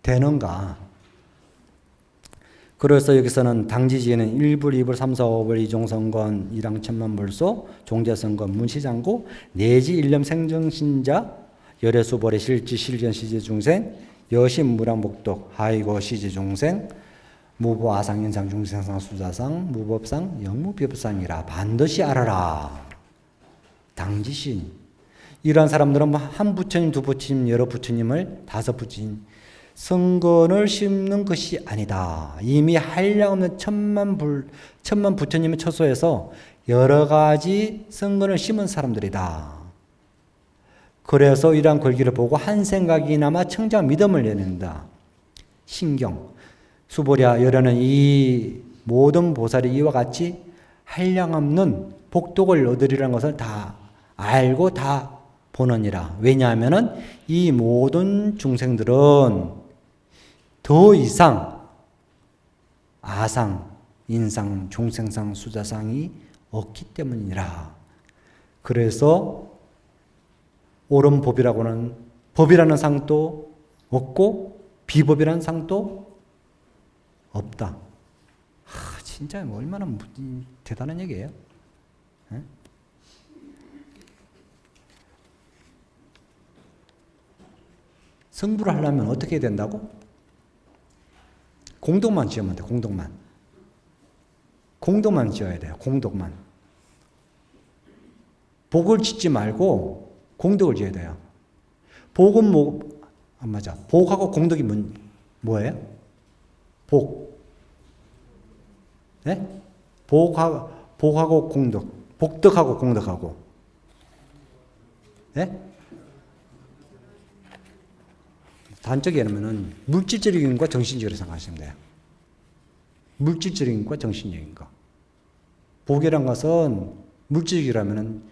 되는가? 그래서 여기서는 당지지에는 1불, 2불, 3, 4, 5불, 이종선건, 이랑천만불소, 종자선건, 문시장고, 내지 일념 생정신자, 열애수벌의 실지, 실전, 시지중생, 여신, 무량복덕, 하이고, 시지중생, 무보, 아상, 인상, 중생상, 수자상, 무법상, 영무비법상이라 반드시 알아라. 당지신. 이러한 사람들은 한 부처님, 두 부처님, 여러 부처님을, 다섯 부처님, 성건을 심는 것이 아니다. 이미 한량없는 천만 부처님의 처소에서 여러 가지 성건을 심은 사람들이다. 그래서 이러한 글귀를 보고 한 생각이나마 청정 믿음을 내는다. 신경. 수보랴 여러는 이 모든 보살이 이와 같이 한량없는 복덕을 얻으리라는 것을 다 알고 다 보느니라. 왜냐하면 이 모든 중생들은 더 이상 아상, 인상, 종생상, 수자상이 없기 때문이라. 그래서 옳은 법이라고는 법이라는 상도 없고 비법이라는 상도 없다. 진짜 얼마나 대단한 얘기예요. 에? 성불을 하려면 어떻게 해야 된다고? 공덕만 지으면 돼. 공덕만 지어야 돼요. 공덕만. 복을 짓지 말고 공덕을 지어야 돼요. 복은 맞아. 복하고 공덕이 뭐예요? 복. 네? 복하고 공덕. 복덕하고 공덕하고. 네? 단적이 하면은 물질적인 것과 정신적으로 생각하시면 돼요. 물질적인 것과 정신적인 것. 복이란 것은 물질이라면은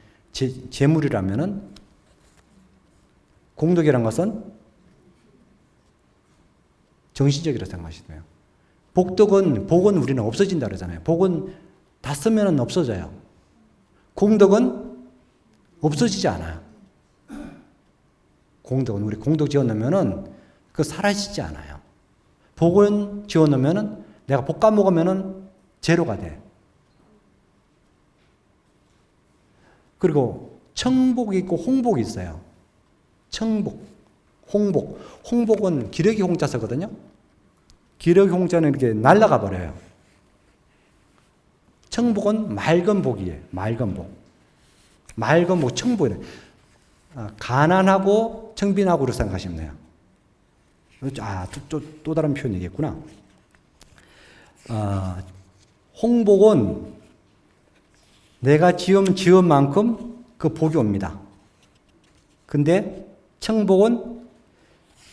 재물이라면은 공덕이란 것은 정신적이라고 생각하시면 돼요. 복은 우리는 없어진다 그러잖아요. 복은 다 쓰면은 없어져요. 공덕은 없어지지 않아요. 공덕은 우리 공덕 지어놓으면은 그 사라지지 않아요. 복은 지어놓으면은 내가 복 까먹으면은 제로가 돼. 그리고 청복이 있고 홍복이 있어요. 청복, 홍복. 홍복은 기러기 홍자 쓰거든요. 기러기 홍자는 이렇게 날아가 버려요. 청복은 맑은 복이에요. 맑은 복. 맑은 복, 청복이에요. 가난하고 청빈하고로 생각하시면 돼요. 또 다른 표현이겠구나. 홍복은 내가 지은 만큼 그 복이 옵니다. 근데 청복은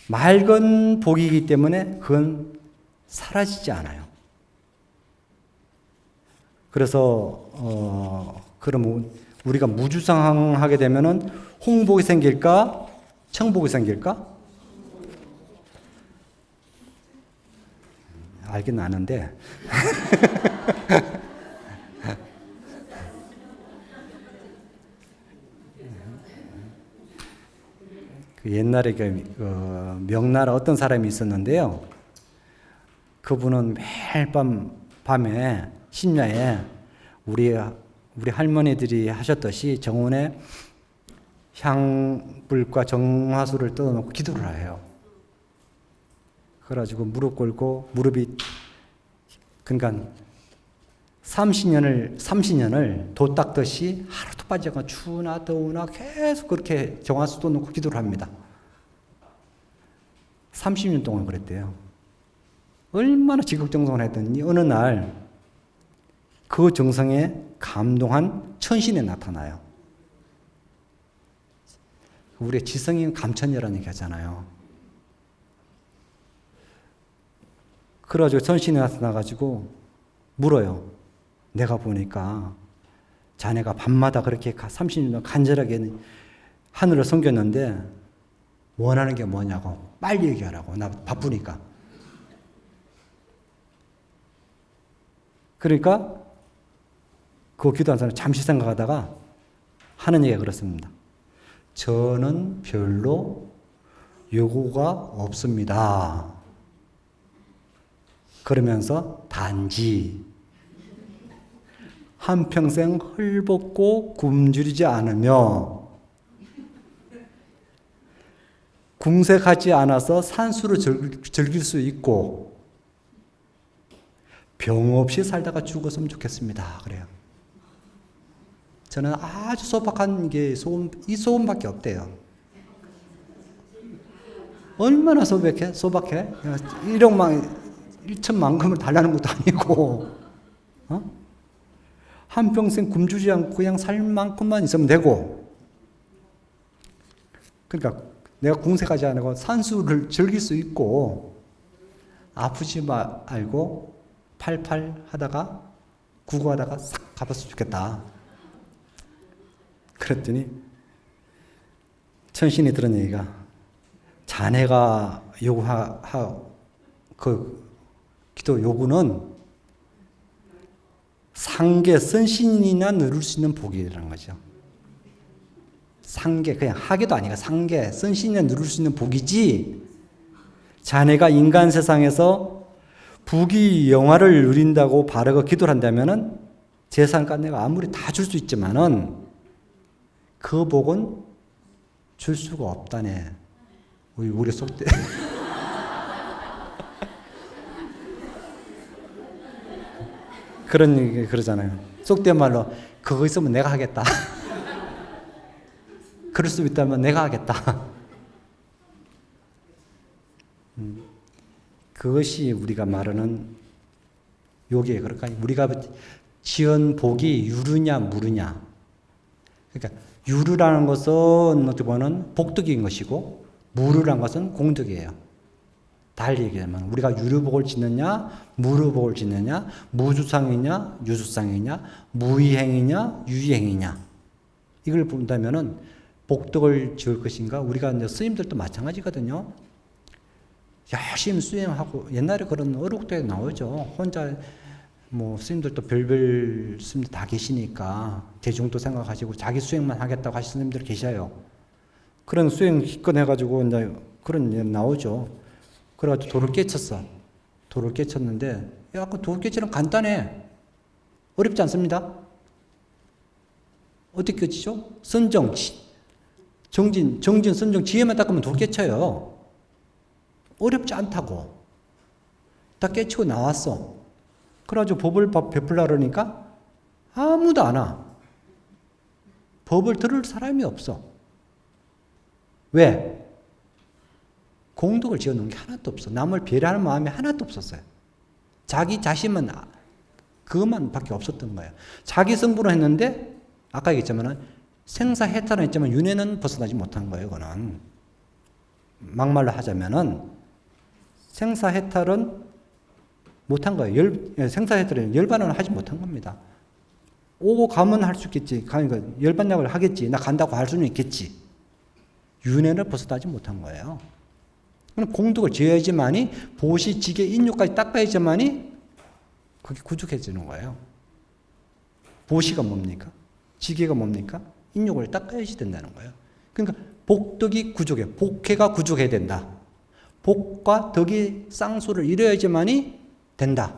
맑은 복이기 때문에 그건 사라지지 않아요. 그래서 그러면 우리가 무주상하게 되면은 홍복이 생길까? 청복이 생길까? 알긴 아는데. 그 옛날에 명나라 어떤 사람이 있었는데요. 그분은 매일 밤에 심야에 우리 할머니들이 하셨듯이 정원에 향불과 정화수를 떠놓고 기도를 해요. 그래가지고 무릎 꿇고 무릎이 그러니까 30년을 도 닦듯이 하루도 빠지지 않고 추우나 더우나 계속 그렇게 정화수도 놓고 기도를 합니다. 30년 동안 그랬대요. 얼마나 지극정성을 했더니 어느 날 그 정성에 감동한 천신이 나타나요. 우리의 지성인 감천이라는 얘기 하잖아요. 그래가지고 천신이 나타나가지고 물어요. 내가 보니까 자네가 밤마다 그렇게 30년 간절하게 하늘을 섬겼는데 원하는 게 뭐냐고 빨리 얘기하라고. 나 바쁘니까. 그러니까 그 기도한 사람은 잠시 생각하다가 하는 얘기가 그렇습니다. 저는 별로 요구가 없습니다. 그러면서 단지 한평생 헐벗고 굶주리지 않으며 궁색하지 않아서 산수를 즐길 수 있고 병 없이 살다가 죽었으면 좋겠습니다. 그래요. 저는 아주 소박한 게 이 소원밖에 없대요. 얼마나 소박해? 1억만 1천만금을 달라는 것도 아니고, 한평생 굶주리지 않고 그냥 살 만큼만 있으면 되고, 그러니까 내가 궁색하지 않고 산수를 즐길 수 있고, 아프지 말고 팔팔 하다가 구구하다가 싹 가봤으면 좋겠다. 그랬더니 천신이 들은 얘기가 자네가 그 기도 요구는 상계 선신이나 누릴 수 있는 복이라는 거죠. 상계 그냥 하계도 아니고 상계 선신이나 누릴 수 있는 복이지 자네가 인간 세상에서 부귀 영화를 누린다고 바르고 기도를 한다면은 재산과 내가 아무리 다 줄 수 있지만은 그 복은 줄 수가 없다네. 우리 속대. 그러잖아요. 속된 말로 그거 있으면 내가 하겠다. 그럴 수 있다면 내가 하겠다. 그것이 우리가 말하는 요게 그럴까? 우리가 지은 복이 유르냐 무르냐. 그러니까 유르라는 것은 어떻게 보면 복덕인 것이고 무르라는 것은 공덕이에요. 달리 얘기하면 우리가 유르복을 짓느냐 무르복을 짓느냐 무주상이냐 유주상이냐 무의행이냐 유의행이냐 이걸 본다면은 복덕을 지을 것인가 우리가 이제 스님들도 마찬가지거든요. 열심히 수행하고 옛날에 그런 어록도에 나오죠. 혼자 뭐 스님들도 별별 스님들 다 계시니까 대중도 생각하시고 자기 수행만 하겠다고 하시는 스님들 계셔요. 그런 수행 기껏 해가지고 이제 그런 일 나오죠. 그래가지고 돌을 깨쳤어. 돌을 깨쳤는데 야, 그 돌 깨치는 간단해. 어렵지 않습니다. 어떻게 깨치죠? 선정, 정진, 선정, 지혜만 닦으면 돌 깨쳐요. 어렵지 않다고. 다 깨치고 나왔어. 그래가지고 법을 베풀라 그러니까 아무도 안 와. 법을 들을 사람이 없어. 왜? 공덕을 지어놓은 게 하나도 없어. 남을 배려하는 마음이 하나도 없었어요. 자기 자신만 그것만 밖에 없었던 거예요. 자기 성불을 했는데 아까 얘기했지만 생사해탈은 했지만 윤회는 벗어나지 못한 거예요. 그거는 막말로 하자면은 생사해탈은 못한 거예요. 생사해탈은 열반은 하지 못한 겁니다. 오고 가면 할 수 있겠지. 그러니까 열반약을 하겠지. 나 간다고 할 수는 있겠지. 윤회를 벗어나지 못한 거예요. 공덕을 지어야지만이 보시, 지계, 인욕까지 닦아야지만이 그게 구족해지는 거예요. 보시가 뭡니까? 지계가 뭡니까? 인욕을 닦아야지 된다는 거예요. 그러니까 복덕이 구족해. 복해가 구족해야 된다. 복과 덕이 쌍수를 이뤄야지만이 된다.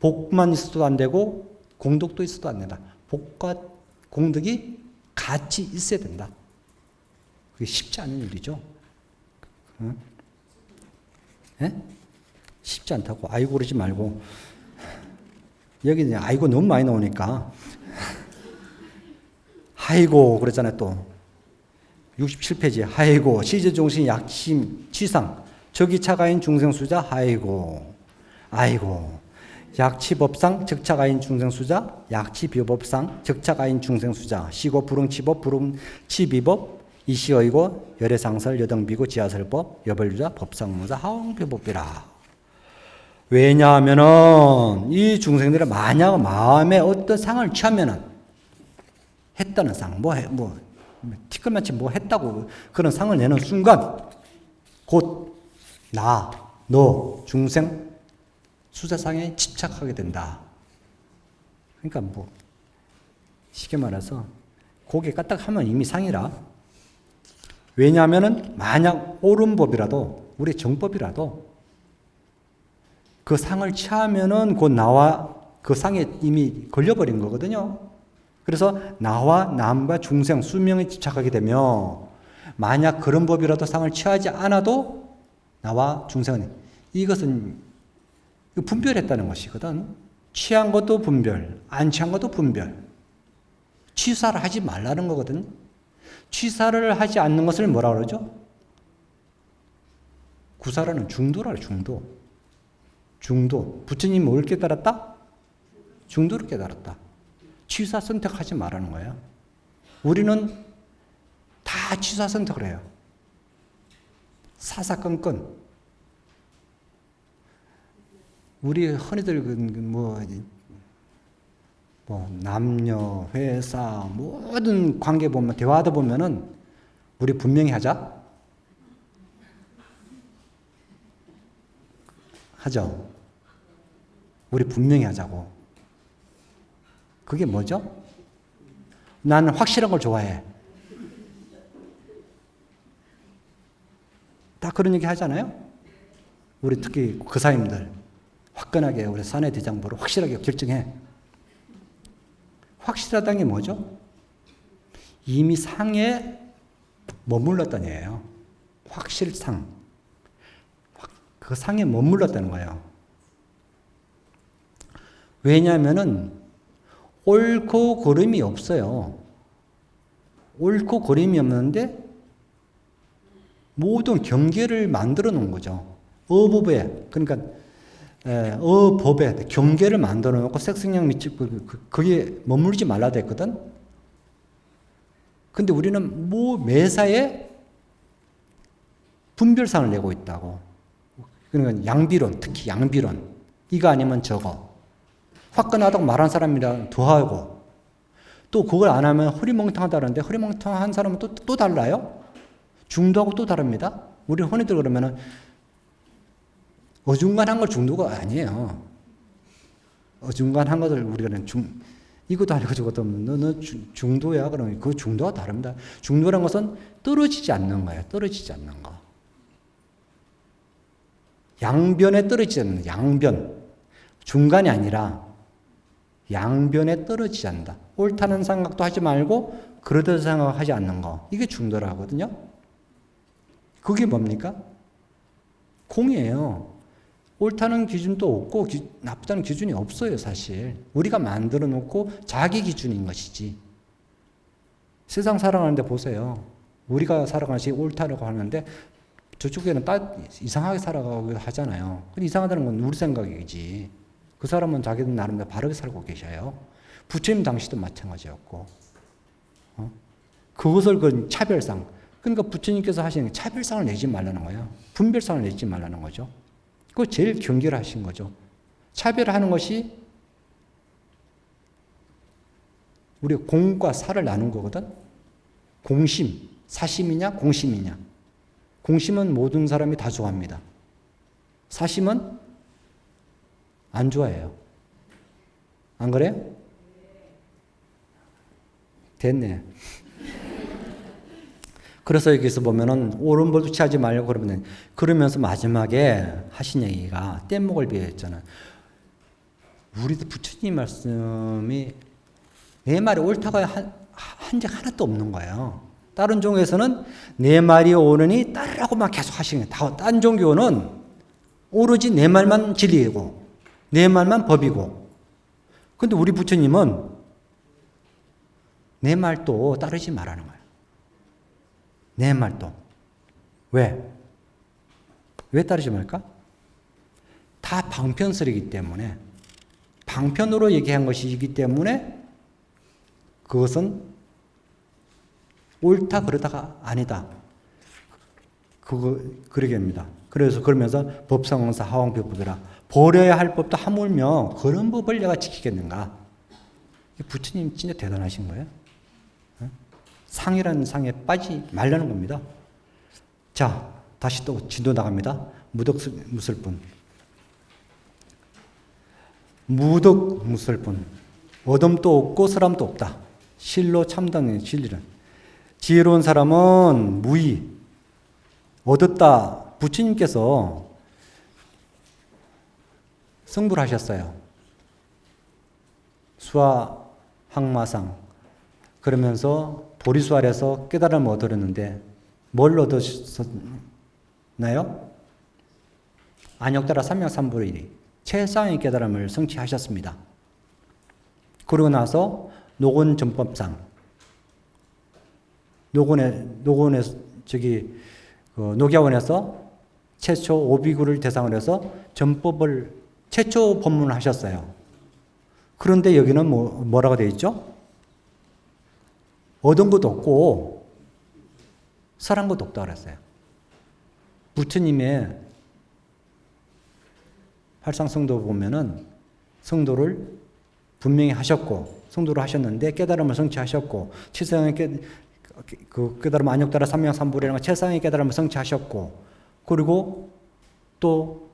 복만 있어도 안 되고 공덕도 있어도 안 된다. 복과 공덕이 같이 있어야 된다. 그게 쉽지 않은 일이죠. 응? 예? 쉽지 않다고. 아이고 그러지 말고. 여기 이제 아이고 너무 많이 나오니까. 아이고 그랬잖아요 또. 67페이지. 아이고 시제종신 약심 취상 적이차가인 중생수자 아이고 아이고 약치법상 적차가인 중생수자 약치비법상 적차가인 중생수자 시고 불응치법 불응치비법 이시어이고 열애상설 여등비고 지하설법 여벌유자 법상무자 하옹표법이라. 왜냐하면은 이 중생들이 만약 마음에 어떤 상을 취하면은 했다는 상 티끌마치 뭐 했다고 그런 상을 내는 순간 곧 나, 너, 중생 수자상에 집착하게 된다. 그러니까 뭐 쉽게 말해서 고개 까딱하면 이미 상이라. 왜냐하면은 만약 옳은 법이라도 우리 정법이라도 그 상을 취하면은 곧 나와 그 상에 이미 걸려버린 거거든요. 그래서 나와 남과 중생 수명에 집착하게 되면 만약 그런 법이라도 상을 취하지 않아도 나와 중생은 이것은 분별했다는 것이거든. 취한 것도 분별, 안 취한 것도 분별. 취사를 하지 말라는 거거든. 취사를 하지 않는 것을 뭐라 그러죠? 구사라는 중도라, 중도. 중도. 부처님이 뭘 깨달았다? 중도를 깨달았다. 취사 선택하지 말라는 거예요. 우리는 다 취사 선택을 해요. 사사건건. 우리 흔히들 남녀, 회사 모든 관계 보면 대화하다 보면은 우리 분명히 하자. 하죠. 우리 분명히 하자고. 그게 뭐죠? 나는 확실한 걸 좋아해. 다 그런 얘기 하잖아요. 우리 특히 거사님들 화끈하게 우리 사내 대장부를 확실하게 결정해. 확실하다는 게 뭐죠? 이미 상에 머물렀다는 얘기예요. 확실상. 그 상에 머물렀다는 거예요. 왜냐하면은 옳고 그름이 없어요. 옳고 그름이 없는데 모든 경계를 만들어 놓은 거죠. 어법에, 그러니까 어법에 경계를 만들어 놓고 색성량 미치고 거기에 머물지 말라 됐거든. 근데 우리는 매사에 분별상을 내고 있다고. 그러니까 양비론, 특히 양비론. 이거 아니면 저거. 화끈하다고 말한 사람이랑 더하고 또 그걸 안 하면 흐리멍텅하다는데 흐리멍텅한 사람은 또 달라요. 중도하고 또 다릅니다. 우리 흔히들 그러면은 어중간한 걸 중도가 아니에요. 어중간한 것을 우리가 이것도 아니고 저것도 너 중도야 그러면 그 중도가 다릅니다. 중도란 것은 떨어지지 않는 거예요. 떨어지지 않는 거. 양변에 떨어지지 않는 양변. 중간이 아니라 양변에 떨어지지 않는다. 옳다는 생각도 하지 말고 그러던 생각하지 않는 거. 이게 중도라 하거든요. 그게 뭡니까? 공이에요. 옳다는 기준도 없고 나쁘다는 기준이 없어요. 사실. 우리가 만들어 놓고 자기 기준인 것이지. 세상 살아가는데 보세요. 우리가 살아가는 옳다라고 하는데 저쪽에는 이상하게 살아가고 하잖아요. 근데 이상하다는 건 우리 생각이지. 그 사람은 자기들 나름대로 바르게 살고 계셔요. 부처님 당시도 마찬가지였고. 그것을 그 차별상. 그러니까 부처님께서 하시는 차별상을 내지 말라는 거예요. 분별상을 내지 말라는 거죠. 그거 제일 경계를 것죠. 차별하는 것이 우리가 공과 사를 나눈 거거든. 공심, 사심이냐 공심이냐. 공심은 모든 사람이 다 좋아합니다. 사심은 안 좋아해요. 안 그래요? 됐네. 그래서 여기서 보면은 옳은 벌도 취하지 말고 그러면서 마지막에 하신 얘기가 뗏목을 비유했잖아요. 우리도 부처님 말씀이 내 말이 옳다고 한 적 하나도 없는 거예요. 다른 종교에서는 내 말이 옳으니 따르라고만 계속 하시는 거예요. 다른 종교는 오로지 내 말만 진리이고 내 말만 법이고, 근데 우리 부처님은 내 말도 따르지 말라는 거예요. 내 말도. 왜? 왜 따르지 말까? 다 방편설이기 때문에, 방편으로 얘기한 것이기 때문에 그것은 옳다 그러다가 아니다. 그러게 합니다. 그래서 그러면서 법상응사 하왕법이라, 버려야 할 법도 하물며 그런 법을 내가 지키겠는가? 부처님 진짜 대단하신 거예요. 상이라는 상에 빠지지 말라는 겁니다. 자, 다시 또 진도 나갑니다. 무덕무설분. 무덕무설분. 어둠도 없고 사람도 없다. 실로 참다는 진리는. 지혜로운 사람은 무의. 얻었다. 부처님께서 승부를 하셨어요. 수화 항마상. 그러면서 보리수 아래서 깨달음을 얻으렸는데 뭘 얻으셨나요? 안역따라 삼명삼불이 최상의 깨달음을 성취하셨습니다. 그러고 나서 노곤전법상, 녹야원에서 최초 오비구를 대상으로 해서 전법을 최초 법문을 하셨어요. 그런데 여기는 뭐라고 되어 있죠? 얻은 것도 없고 설한 것도 없다고 그랬어요. 부처님의 팔상성도 보면은 성도를 분명히 하셨고, 성도를 하셨는데 깨달음을 성취하셨고, 최상의 깨달음 안역따라 삼명삼불이라는 최상의 깨달음을 성취하셨고, 그리고 또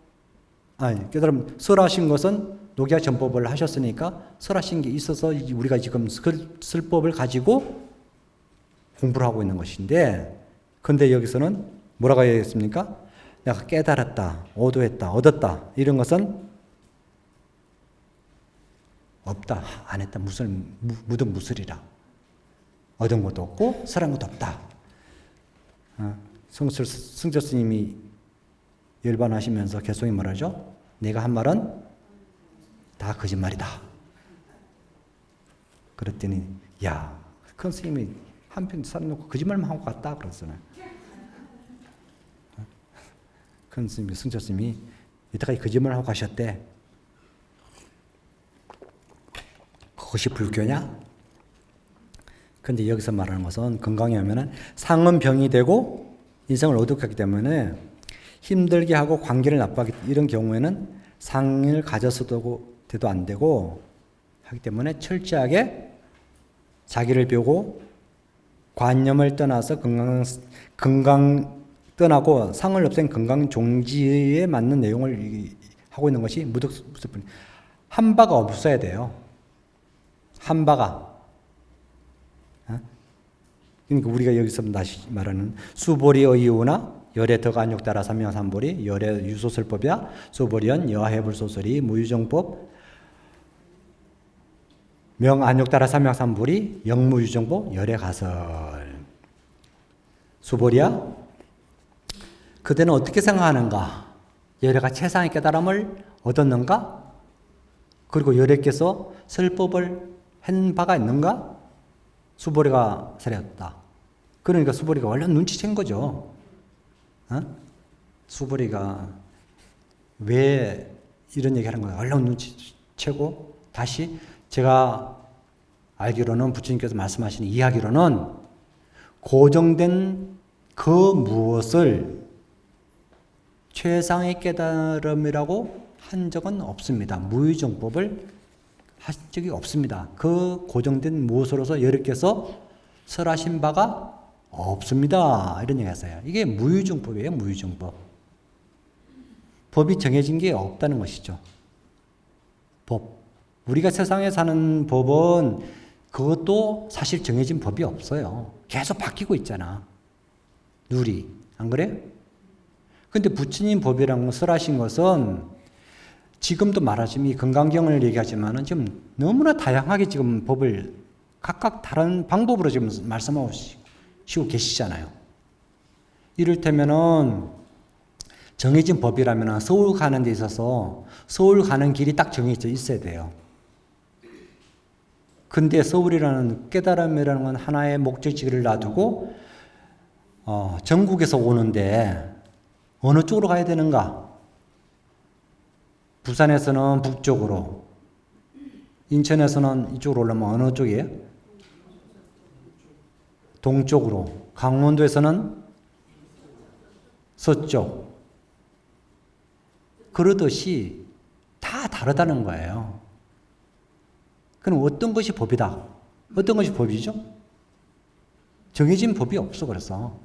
깨달음 설하신 것은 녹야 전법을 하셨으니까 설하신 게 있어서 우리가 지금 설법을 가지고 공부를 하고 있는 것인데, 근데 여기서는 뭐라고 해야겠습니까? 내가 깨달았다, 오도했다, 얻었다, 이런 것은 없다, 안 했다, 무든 무술이라. 얻은 것도 없고 설한 것도 없다. 승철 스님이 열반하시면서 개송이 말하죠? 내가 한 말은 다 거짓말이다. 그랬더니 야, 큰 스님이 한편 살아놓고 거짓말만 하고 갔다 그랬잖아요. 큰 스님이, 승철 스님이 이때까지 거짓말을 하고 가셨대. 그것이 불교냐? 근데 여기서 말하는 것은 건강에 하면은 상은 병이 되고 인생을 어둡게 때문에 힘들게 하고 관계를 나빠하기, 이런 경우에는 상을 가져서도 돼도 안 되고 하기 때문에 철저하게 자기를 배우고 관념을 떠나서 건강 떠나고 상을 없앤 건강 종지에 맞는 내용을 하고 있는 것이 무덕수뿐. 한 바가 없어야 돼요. 한 바가. 그러니까 우리가 여기서 다시 말하는 수보리의 이유나 열의 덕안육따라 삼명삼보리, 열의 유소설법이야, 수보리연 여해불소설이 무유정법, 명안육따라 삼명삼보리, 영무유정법, 열의 가설. 수보리야, 그대는 어떻게 생각하는가? 열애가 최상의 깨달음을 얻었는가? 그리고 열애께서 설법을 한 바가 있는가? 수보리가 살해했다. 그러니까 수보리가 원래 눈치챈 거죠. 수보리가 왜 이런 얘기 하는 거야? 얼른 눈치채고 다시 제가 알기로는 부처님께서 말씀하시는 이야기로는 고정된 그 무엇을 최상의 깨달음이라고 한 적은 없습니다. 무의정법을 한 적이 없습니다. 그 고정된 무엇으로서 여러께서 설하신 바가 없습니다. 이런 얘기 했어요. 이게 무의정법이에요. 무의정법. 법이 정해진 게 없다는 것이죠. 법. 우리가 세상에 사는 법은 그것도 사실 정해진 법이 없어요. 계속 바뀌고 있잖아. 누리. 안 그래? 근데 부처님 법이라는 걸 설하신 것은 지금도 말하자면 이 건강경을 얘기하지만은 지금 너무나 다양하게 지금 법을 각각 다른 방법으로 지금 말씀하시고 계시잖아요. 이를테면은 정해진 법이라면은 서울 가는 데 있어서 서울 가는 길이 딱 정해져 있어야 돼요. 근데 서울이라는 깨달음이라는 건 하나의 목적지를 놔두고 전국에서 오는데 어느 쪽으로 가야 되는가? 부산에서는 북쪽으로, 인천에서는 이쪽으로 올라오면 어느 쪽이에요? 동쪽으로. 강원도에서는 서쪽. 그러듯이 다 다르다는 거예요. 그럼 어떤 것이 법이다? 어떤 것이 법이죠? 정해진 법이 없어. 그래서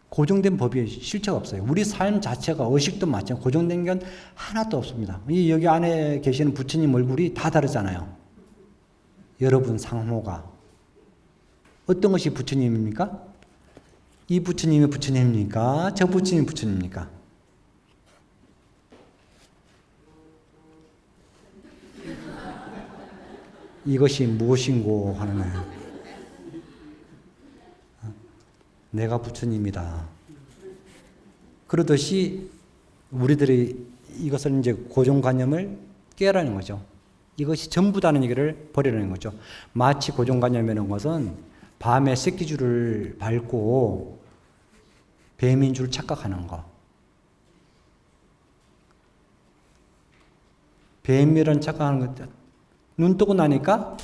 고정된 법이 실체가 없어요. 우리 삶 자체가 의식도 마찬가지로 고정된 건 하나도 없습니다. 여기 안에 계시는 부처님 얼굴이 다 다르잖아요. 여러분 상호가. 어떤 것이 부처님입니까? 이 부처님이 부처님입니까? 저 부처님이 부처님입니까? 이것이 무엇인고 하는 거예요. 내가 부처님이다. 그러듯이 우리들이 이것을 이제 고정관념을 깨라는 거죠. 이것이 전부다는 얘기를 버리라는 거죠. 마치 고정관념이라는 것은 밤에 새끼줄을 밟고 뱀인 줄 착각하는 거. 뱀이라는 착각하는 것. 눈 뜨고 나니까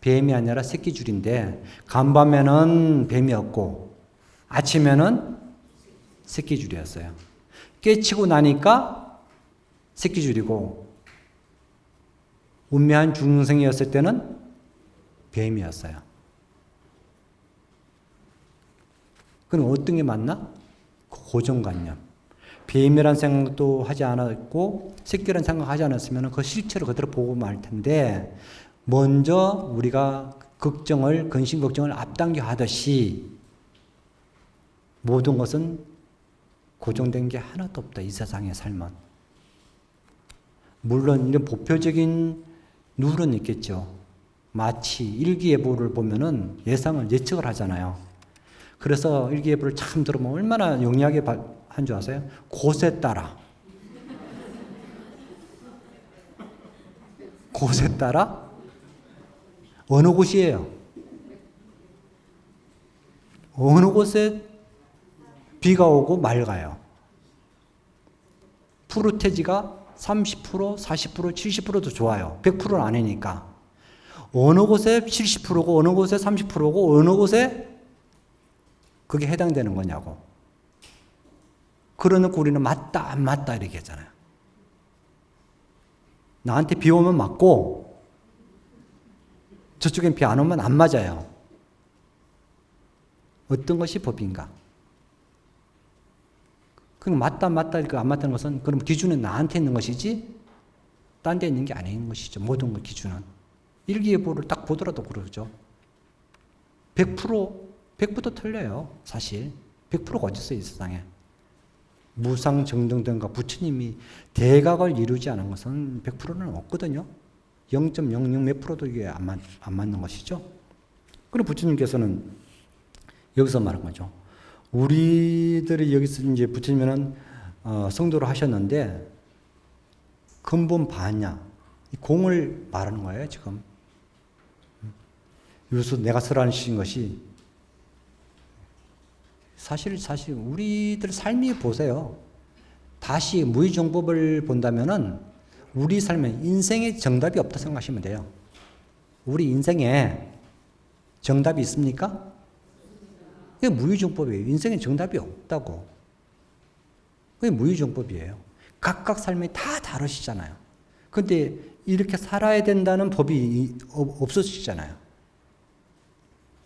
뱀이 아니라 새끼줄인데 간밤에는 뱀이었고 아침에는 새끼줄이었어요. 깨치고 나니까 새끼줄이고 운명한 중생이었을 때는 뱀이었어요. 그럼 어떤 게 맞나? 고정관념. 뱀이란 생각도 하지 않았고 새끼란 생각하지 않았으면 그 실체를 그대로 보고 말 텐데 먼저 우리가 걱정을 근심 걱정을 앞당겨 하듯이 모든 것은 고정된 게 하나도 없다. 이 세상의 삶은. 물론 이런 보편적인 룰은 있겠죠. 마치 일기예보를 보면은 예측을 하잖아요. 그래서 일기예보를 참 들으면 얼마나 영리하게 한 줄 아세요? 곳에 따라. 곳에 따라? 어느 곳이에요? 어느 곳에 비가 오고 맑아요. 푸르테지가 30%, 40%, 70%도 좋아요. 100%는 아니니까. 어느 곳에 70%고 어느 곳에 30%고 어느 곳에 그게 해당되는 거냐고. 그러놓고 우리는 맞다 안 맞다 이렇게 했잖아요. 나한테 비 오면 맞고 저쪽엔 비 안 오면 안 맞아요. 어떤 것이 법인가? 그럼 맞다 맞다 안 맞다는 것은 그럼 기준은 나한테 있는 것이지 딴 데 있는 게 아닌 것이죠. 모든 것 기준은. 일기예보를 딱 보더라도 그러죠. 100%도 틀려요. 사실 100%가 어디 있어요 이 세상에. 무상정등등과 부처님이 대각을 이루지 않은 것은 100%는 없거든요. 0.00 몇 프로도 이게 안 맞는 것이죠. 그럼 부처님께서는 여기서 말한 거죠. 우리들이 여기서 이제 부처님은 성도를 하셨는데 근본 반야 이 공을 말하는 거예요 지금. 여기서 내가 설하신 것이 사실 우리들 삶이 보세요. 다시 무의정법을 본다면은 우리 삶에 인생에 정답이 없다 생각하시면 돼요. 우리 인생에 정답이 있습니까? 그게 무의정법이에요. 인생에 정답이 없다고. 그게 무의정법이에요. 각각 삶이 다 다르시잖아요. 근데 이렇게 살아야 된다는 법이 없어지잖아요.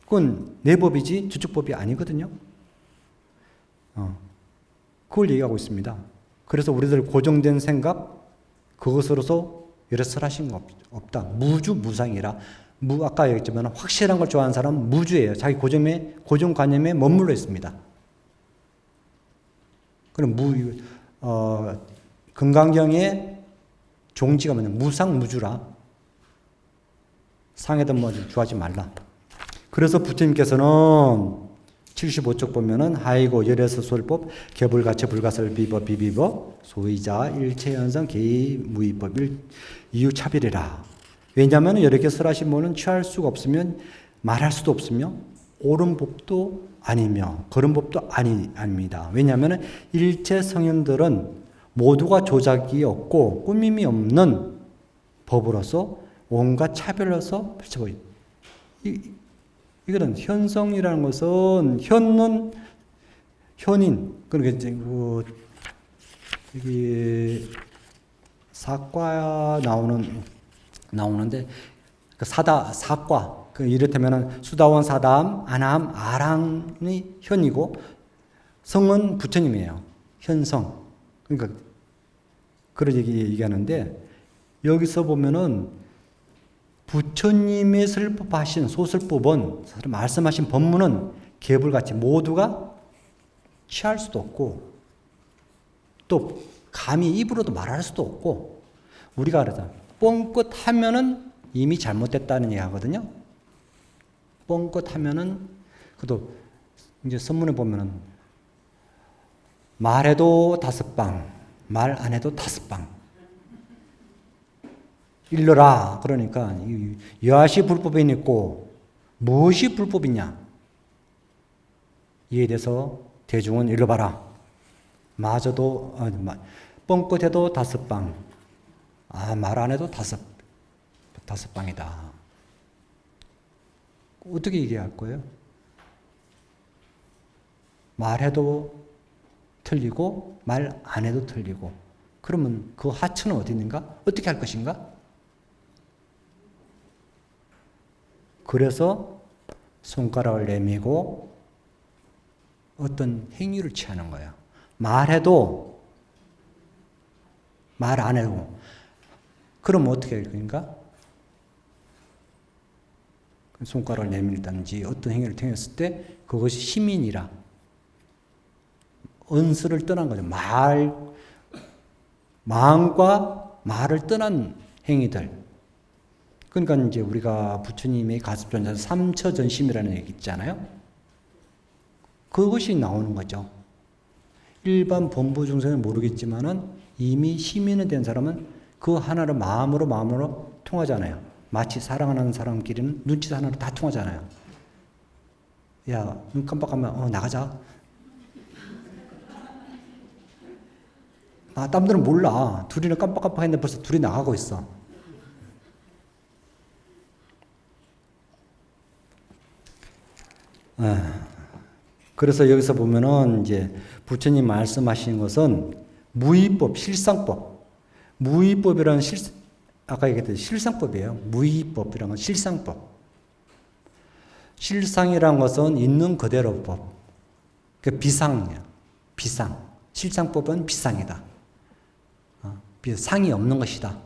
그건 내 법이지 저쪽 법이 아니거든요. 그걸 얘기하고 있습니다. 그래서 우리들 고정된 생각, 그것으로서 이래 설하신 거 없다. 무주무상이라 아까 얘기했지만 확실한 걸 좋아하는 사람은 무주예요. 자기 고정관념에 머물러 있습니다. 그럼 금강경의 종지가 뭐냐? 무상무주라. 상에든 뭐 주하지 말라. 그래서 부처님께서는 75쪽 보면은 하이고 열애서 솔법 개불가체 불가설 비법 비비법 소이자 일체현성 개의 무의법 이유차별이라. 왜냐하면 이렇게 설하신 분은 취할 수가 없으면 말할 수도 없으며 옳은 법도 아니며 그런 법도 아닙니다. 왜냐하면 일체 성현들은 모두가 조작이 없고 꾸밈이 없는 법으로서 온갖 차별로서 펼쳐보입니다. 이거는 현성이라는 것은 현인 그러니까 이제 여기 사과 나오는데 그 사과 이를테면은 수다원 사담 안함 아랑이 현이고 성은 부처님이에요. 현성. 그러니까 그런 얘기하는데 여기서 보면은 부처님의 설법하신 소설법은 말씀하신 법문은 개불같이 모두가 취할 수도 없고 또 감히 입으로도 말할 수도 없고 우리가 그러잖아. 뻥끗 하면은 이미 잘못됐다는 얘기 하거든요. 뻥끗 하면은 그도 이제 선문에 보면은 말해도 5방, 말 안 해도 5방. 일러라. 그러니까 여하시 불법이 있고 무엇이 불법이냐? 이에 대해서 대중은 일러봐라. 마저도 뻥끗해도 5방. 말 안 해도 5방이다. 어떻게 얘기할 거예요? 말해도 틀리고 말 안 해도 틀리고 그러면 그 하천은 어디 있는가? 어떻게 할 것인가? 그래서 손가락을 내밀고 어떤 행위를 취하는 거예요. 말해도 말 안 해도 그럼 어떻게 할 것인가? 손가락을 내밀다든지 어떤 행위를 통했을 때 그것이 시민이라 언스를 떠난 거죠. 마음과 말을 떠난 행위들. 그러니까 이제 우리가 부처님의 가습전자 삼처전심이라는 얘기 있잖아요. 그것이 나오는 거죠. 일반 범부 중생은 모르겠지만은 이미 시민이 된 사람은 그 하나를 마음으로 통하잖아요. 마치 사랑하는 사람끼리는 눈짓 하나로 다 통하잖아요. 야, 눈 깜빡하면 나가자. 땀들은 몰라. 둘이는 깜빡깜빡 했는데 벌써 둘이 나가고 있어. 그래서 여기서 보면은 이제 부처님 말씀하신 것은 무의법, 실상법. 무의법이라는 아까 얘기했듯이 실상법이에요. 무의법이라는 건 실상법. 실상이라는 것은 있는 그대로 법. 그 비상이야. 비상. 실상법은 비상이다. 상이 없는 것이다.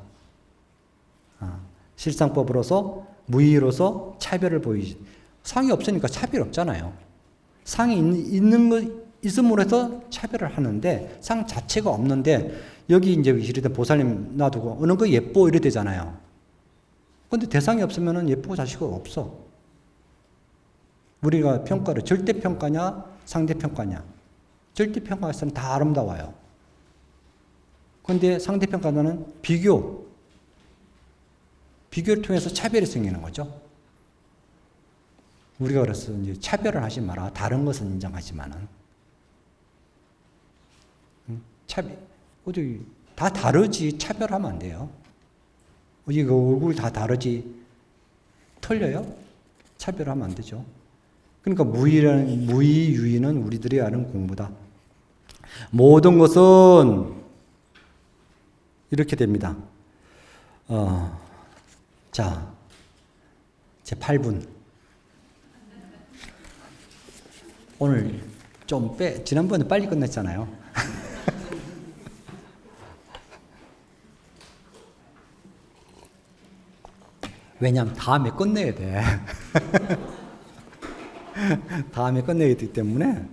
실상법으로서 무의로서 차별을 보이지. 상이 없으니까 차별 없잖아요. 상이 있는 것 있음으로 해서 차별을 하는데 상 자체가 없는데 여기 이제 이르되 보살님 놔두고 어느 거 예뻐 이래 되잖아요. 근데 대상이 없으면은 예쁘고 자식이 없어. 우리가 평가를 절대 평가냐 상대 평가냐. 절대 평가에서는 다 아름다워요. 근데 상대 평가는 비교를 통해서 차별이 생기는 거죠. 우리가 그래서 이제 차별을 하지 마라. 다른 것은 인정하지만은 어디 다 다르지 차별하면 안 돼요. 이거 얼굴 다 다르지 틀려요? 차별하면 안 되죠. 그러니까 무의유의는 우리들이 아는 공부다. 모든 것은 이렇게 됩니다. 자, 제 8분. 오늘 좀 지난번에 빨리 끝냈잖아요. 왜냐하면 다음에 끝내야 돼. 다음에 끝내야 되기 때문에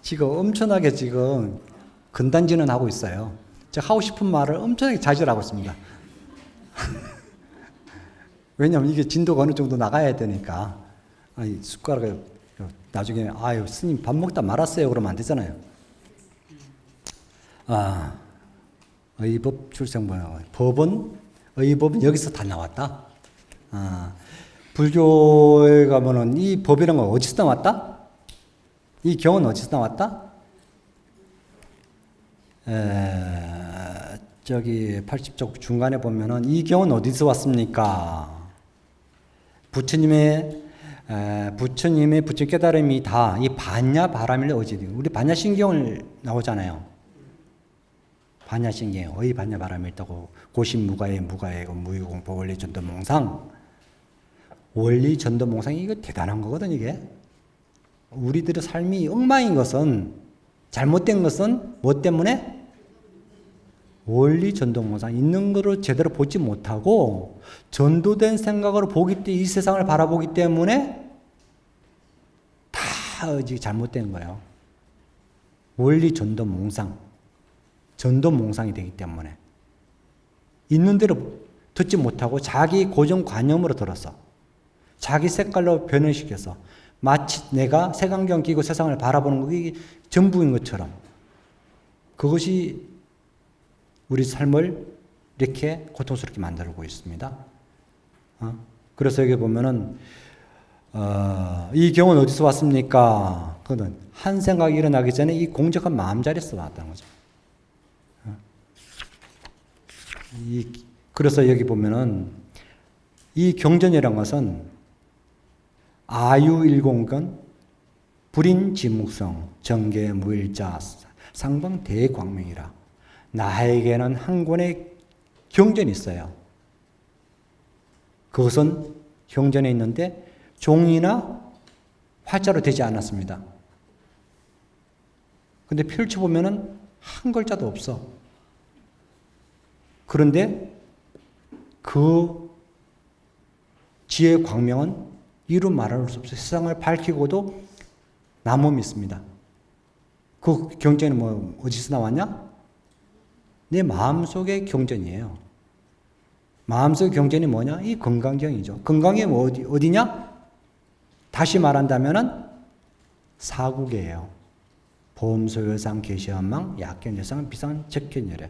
지금 엄청나게 지금 근단지는 하고 있어요. 제가 하고 싶은 말을 엄청나게 자제하고 있습니다. 왜냐하면 이게 진도가 어느 정도 나가야 되니까. 아니, 숟가락을 나중에 아유 스님 밥 먹다 말았어요 그러면 안 되잖아요. 의법 출생번 법은 의법은 여기서 다 나왔다. 불교에 가면은 이 법이라는 건 어디서 나왔다? 이 경은 어디서 나왔다? 저기 80쪽 중간에 보면은 이 경은 어디서 왔습니까? 부처님의 부처 깨달음이 다 이 반야 바라밀 어지 우리 반야신경을 나오잖아요. 반야신경 의 반야 바라밀 있다고 고심무가의 무가의 무유공포 원리 전도몽상 원리 전도몽상이 이거 대단한 거거든 이게. 우리들의 삶이 엉망인 것은 잘못된 것은 뭐 때문에? 원리 전도몽상 있는 거를 제대로 보지 못하고 전도된 생각으로 보기 때문에 이 세상을 바라보기 때문에 다 잘못된 거예요. 원리 전도몽상 전도몽상이 되기 때문에 있는 대로 듣지 못하고 자기 고정관념으로 들어서 자기 색깔로 변형시켜서 마치 내가 색안경 끼고 세상을 바라보는 게 전부인 것처럼 그것이 우리 삶을 이렇게 고통스럽게 만들고 있습니다. 그래서 여기 보면은 이 경우는 어디서 왔습니까? 그거는 한 생각이 일어나기 전에 이 공적한 마음자리에서 왔다는 거죠. 그래서 여기 보면은 이 경전이라는 것은 아유일공건 불인지묵성 정계무일자 상방대광명이라 나에게는 한 권의 경전이 있어요. 그것은 경전에 있는데 종이나 화자로 되지 않았습니다. 근데 펼쳐보면은 한 글자도 없어. 그런데 그 지혜의 광명은 이루 말할 수 없어요. 세상을 밝히고도 남음이 있습니다. 그 경전이 뭐 어디서 나왔냐? 내 마음속의 경전이에요. 마음속의 경전이 뭐냐? 이 건강경이죠. 건강이 뭐 어디냐? 다시 말한다면은 사국이에요. 보험소요상 계시한망 약견여상 비상 적견열애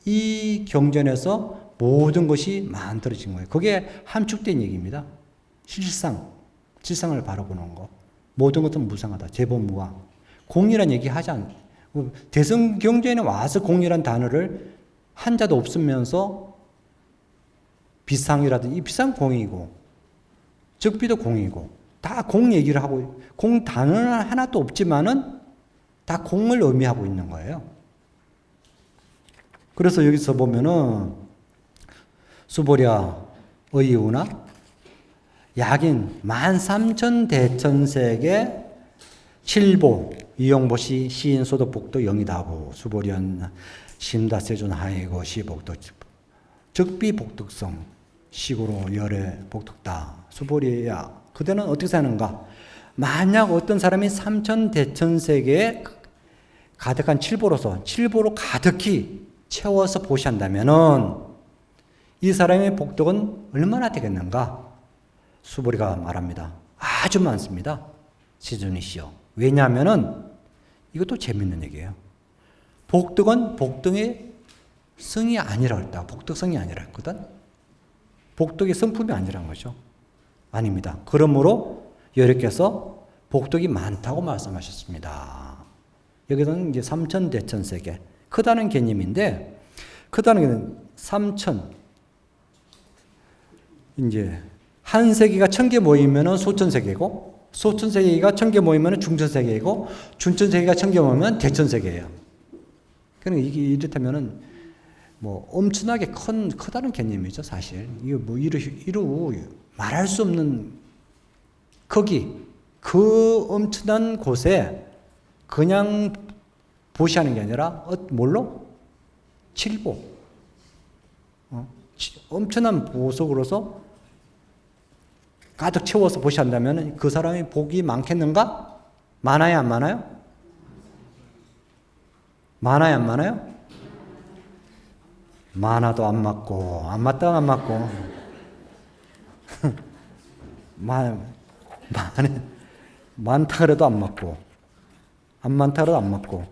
이 경전에서 모든 것이 만들어진 거예요. 그게 함축된 얘기입니다. 실상을 바라보는 거. 모든 것은 무상하다. 재본무가. 공이란 얘기 하지 않아요. 대성 경전에 와서 공이란 단어를 한자도 없으면서 비상이라든지 이 비상 공이고 적비도 공이고 다 공 얘기를 하고 공 단어는 하나도 없지만은 다 공을 의미하고 있는 거예요. 그래서 여기서 보면은 수보랴 의우나 약인 13,000대천색의 7보 이용보시 시인소도복도 영이다보 수보련 심다세존 하이고 시복도 적비복덕성 시구로 열애 복덕다 수보리야 그대는 어떻게 사는가? 만약 어떤 사람이 3,000대천색에 가득한 7보로 가득히 채워서 보시한다면은 이 사람의 복덕은 얼마나 되겠는가? 수보리가 말합니다. 아주 많습니다. 시준이시여. 왜냐하면은 이것도 재밌는 얘기예요. 복덕은 복덕의 성이 아니라 했다. 복덕성이 아니라 했거든. 복덕의 성품이 아니란 거죠. 아닙니다. 그러므로 여러께서 복덕이 많다고 말씀하셨습니다. 여기서는 이제 3,000대천세계 크다는 개념인데 크다는 개념은 3,000 이제 한 세계가 1,000개 모이면은 소천세계고 소천세계가 1,000개 모이면은 중천세계이고 중천세계가 1,000개 모이면 대천세계예요. 그러니까 이게 이렇다면은 뭐 엄청나게 크다는 개념이죠, 사실. 이거 뭐 이루 말할 수 없는 거기 그 엄청난 곳에 그냥 보시하는 게 아니라 뭘로? 7보. 엄청난 보석으로서 가득 채워서 보신다면 그 사람이 복이 많겠는가? 많아요, 안 많아요? 많아요, 안 많아요? 많아도 안 맞고, 안 맞다 안 맞고. 많다 그래도 안 맞고, 안 많다 그래도 안 맞고.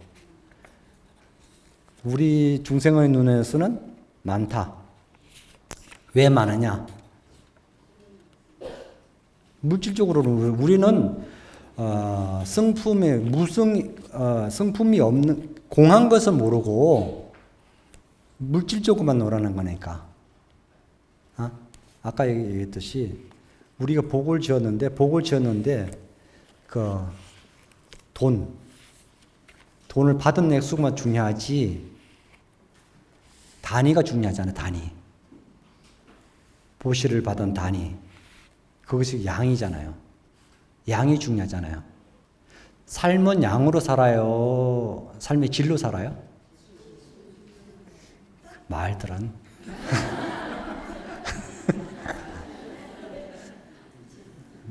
우리 중생의 눈에서는 많다. 왜 많으냐? 물질적으로는 우리는 성품이 없는 공한 것을 모르고 물질적으로만 놀아는 거니까. 아까 얘기했듯이 우리가 복을 지었는데 그 돈을 받은 액수만 중요하지 단위가 중요하잖아요. 단위. 보시를 받은 단위. 그것이 양이잖아요. 양이 중요하잖아요. 삶은 양으로 살아요? 삶의 질로 살아요? 말들은.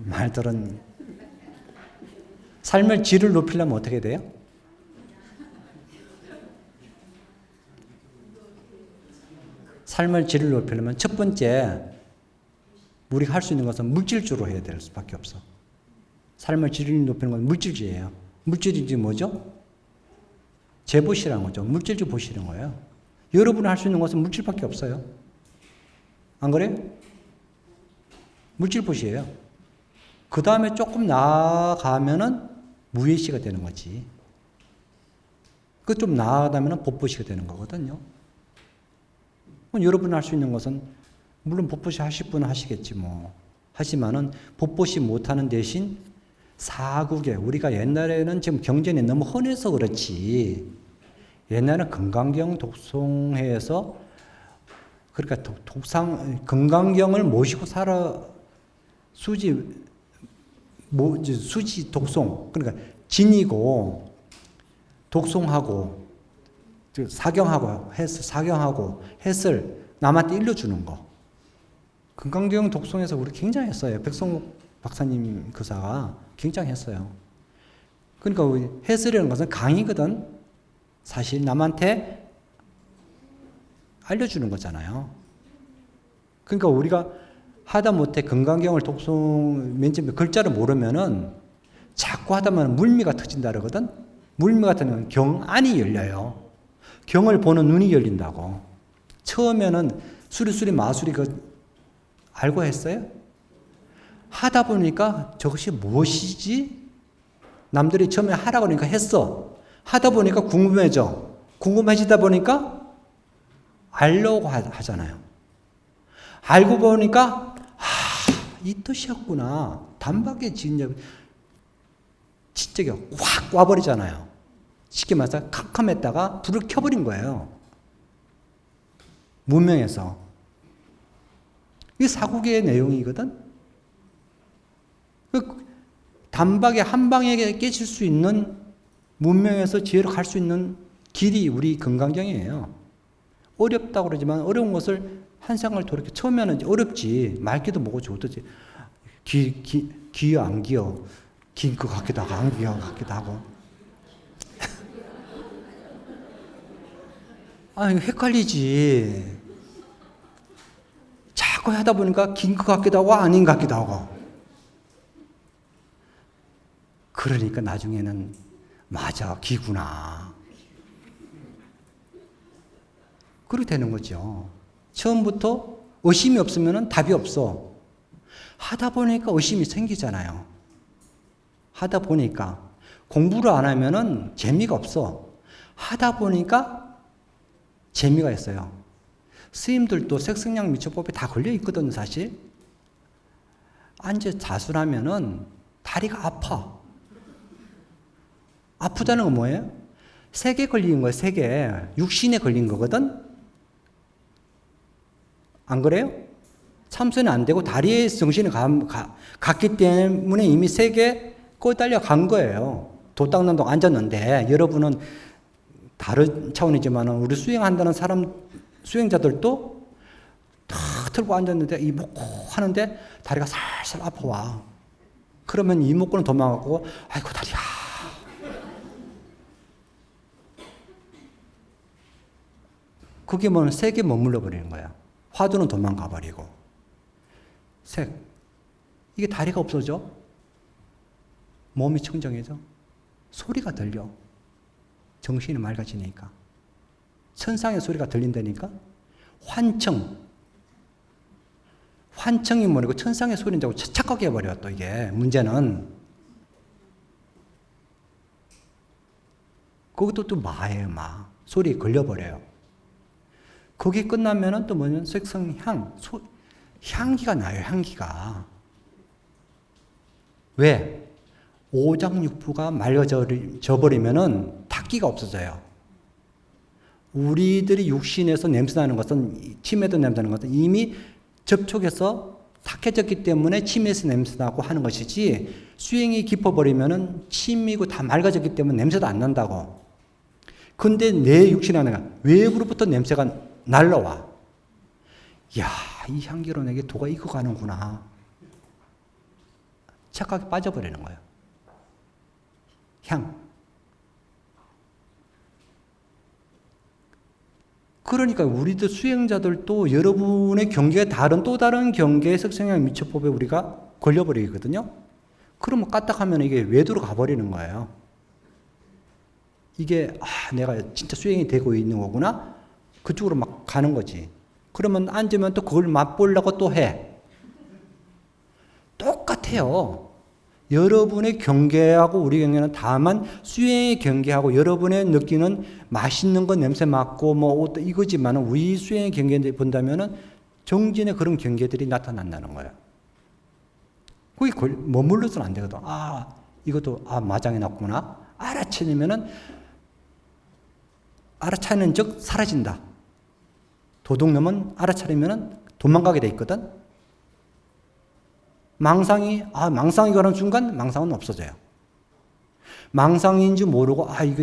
말들은. 삶의 질을 높이려면 어떻게 돼요? 삶의 질을 높이려면 첫 번째, 우리가 할 수 있는 것은 물질주로 해야 될 수밖에 없어. 삶의 질을 높이는 건 물질주예요. 물질주이 뭐죠? 재보시라는 거죠. 물질주 보시는 거예요. 여러분이 할 수 있는 것은 물질밖에 없어요. 안 그래요? 물질 보시예요. 그 다음에 조금 나아가면은 무예시가 되는 거지. 그 좀 나아가면은 법보시가 되는 거거든요. 여러분이 할 수 있는 것은 물론 법보시 하실 분은 하시겠지 뭐. 하지만은 법보시 못하는 대신 사국에 우리가 옛날에는 지금 경전이 너무 흔해서 그렇지. 옛날에는 건강경 독송해서 그러니까 건강경을 모시고 수지 독송 그러니까 진이고 독송하고 사경하고 했을 남한테 일러주는 거. 건강경 독송에서 우리 굉장히 했어요. 백성욱 박사님 그사가 굉장히 했어요. 그러니까 해설이라는 것은 강의거든. 사실 남한테 알려주는 거잖아요. 그러니까 우리가 하다못해 건강경을 맨 처음에 글자를 모르면은 자꾸 하다만 물미가 터진다 그러거든. 물미 같은 건 경안이 열려요. 경을 보는 눈이 열린다고. 처음에는 수리수리 마수리 알고 했어요? 하다 보니까 저것이 무엇이지? 남들이 처음에 하라고 하니까 했어. 하다 보니까 궁금해져. 궁금해지다 보니까 알려고 하잖아요. 알고 보니까 이 뜻이었구나. 단박에 진짜 확 와버리잖아요. 쉽게 말해서 캄캄했다가 불을 켜버린 거예요. 문명에서. 이게 사국의 내용이거든. 단박에 한 방에 깨질 수 있는 문명에서 지혜로 갈 수 있는 길이 우리 건강경이에요. 어렵다고 그러지만 어려운 것을 한 생각을 돌이켜 처음에는 어렵지. 맑기도 뭐고 좋듯이 기어 안 기어 긴 것 같기도 하고 안 기어 같기도 하고 헷갈리지. 자꾸 하다 보니까 긴 것 같기도 하고 아닌 것 같기도 하고 그러니까 나중에는 맞아 기구나 그렇게 되는 거죠. 처음부터 의심이 없으면 답이 없어. 하다 보니까 의심이 생기잖아요. 하다 보니까 공부를 안 하면은 재미가 없어. 하다 보니까 재미가 있어요. 스님들도 색성량 미처법에 다 걸려 있거든 사실. 앉아 자수하면은 다리가 아파. 아프다는 건 뭐예요? 색에 걸린 거예요. 색에 육신에 걸린 거거든. 안 그래요? 참선이 안 되고 다리에 정신이 갔기 때문에 이미 색에 꼬달려 간 거예요. 도 닦는 동안 앉았는데 여러분은 다른 차원이지만 우리 수행한다는 수행자들도 다 틀고 앉았는데 이목구 하는데 다리가 살살 아파와. 그러면 이목구는 도망가고 아이고 다리야. 그게 뭐 색에 머물러 버리는 거야. 화두는 도망가 버리고. 색. 이게 다리가 없어져. 몸이 청정해져. 소리가 들려. 정신이 맑아지니까. 천상의 소리가 들린다니까. 환청. 환청이 뭐라고 천상의 소리인다고 착각해 버려 또 이게. 문제는. 그것도 또 마예요, 마. 소리에 걸려버려요. 거기 끝나면은 또 뭐냐면 색성, 향. 향기가 나요, 향기가. 왜? 오장육부가 맑아져 버리면은 탁기가 없어져요. 우리들이 육신에서 냄새나는 것은, 침에도 냄새나는 것은 이미 접촉해서 탁해졌기 때문에 침에서 냄새나고 하는 것이지, 수행이 깊어버리면은 침이고 다 맑아졌기 때문에 냄새도 안 난다고. 근데 내 육신 안에가 외부로부터 냄새가 날라와. 야, 이 향기로 내게 도가 익어가는구나. 착각에 빠져버리는 거예요. 향. 그러니까 우리들 수행자들도 여러분의 경계가 다른 또 다른 경계의 색성향 미처법에 우리가 걸려버리거든요. 그러면 까딱하면 이게 외도로 가버리는 거예요. 이게 내가 진짜 수행이 되고 있는 거구나. 그쪽으로 막 가는 거지. 그러면 앉으면 또 그걸 맛보려고 또 해. 똑같아요. 여러분의 경계하고 우리 경계는 다만 수행의 경계하고 여러분의 느끼는 맛있는 거 냄새 맡고 뭐 이거지만 우리 수행의 경계를 본다면은 정진의 그런 경계들이 나타난다는 거예요. 거기 머물러서는 안 되거든. 이것도 마장이 났구나. 알아차리면은 알아차리는 즉 사라진다. 도둑놈은 알아차리면은 도망가게 돼 있거든. 망상이 가는 순간 망상은 없어져요. 망상인지 모르고 이거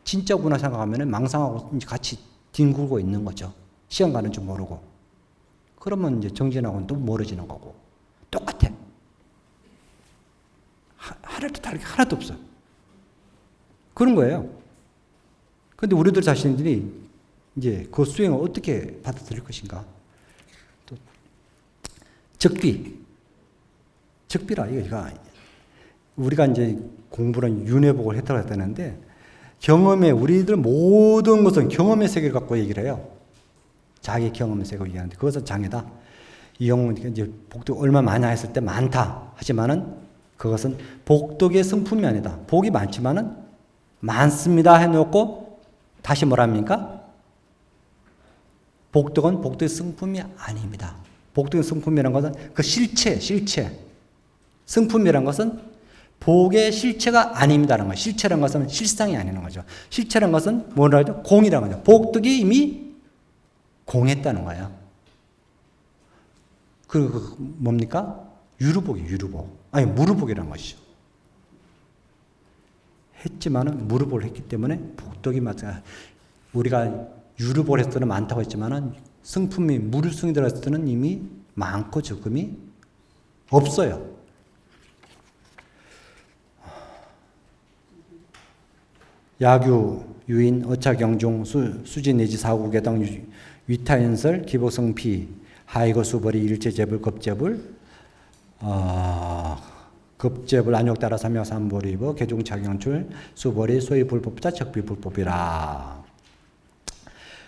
진짜구나 생각하면 망상하고 이제 같이 뒹굴고 있는 거죠. 시간 가는 줄 모르고. 그러면 이제 정진하고는 또 멀어지는 거고. 똑같아. 하나도 다르게 하나도 없어. 그런 거예요. 근데 우리들 자신들이 이제 그 수행을 어떻게 받아들일 것인가. 또 적비라, 이거 우리가 이제 공부는 윤회복을 했다고 했다는데, 우리들 모든 것은 경험의 세계를 갖고 얘기를 해요. 자기 경험의 세계를 얘기하는데, 그것은 장애다. 이 영혼, 이제 복덕 얼마 많이 했을 때 많다. 하지만은 그것은 복덕의 성품이 아니다. 복이 많지만은 많습니다. 해놓고 다시 뭐랍니까? 복덕은 복덕의 성품이 아닙니다. 복덕의 성품이라는 것은 그 실체. 성품이라는 것은 복의 실체가 아닙니다라는 거예요. 실체라는 것은 실상이 아니는 거죠. 실체라는 것은 뭐라 하죠? 공이라는 거죠. 복덕이 이미 공했다는 거예요. 그 뭡니까? 유루복이에요. 유루복. 무루복이라는 것이죠. 했지만은 무루복을 했기 때문에 복덕이 맞아. 우리가 유루복을 했을 때는 많다고 했지만은 성품이 무류성이 들어갔을 때는 이미 많고 적음이 없어요. 야규, 유인, 어차경중, 수지 내지 사구개당, 위타연설, 기복성피, 하이거 수벌이 일체재불, 급재불, 급재불, 안욕따라 삼역 삼보리버, 개중착용출, 수벌이 소위 불법자, 적비 불법이라.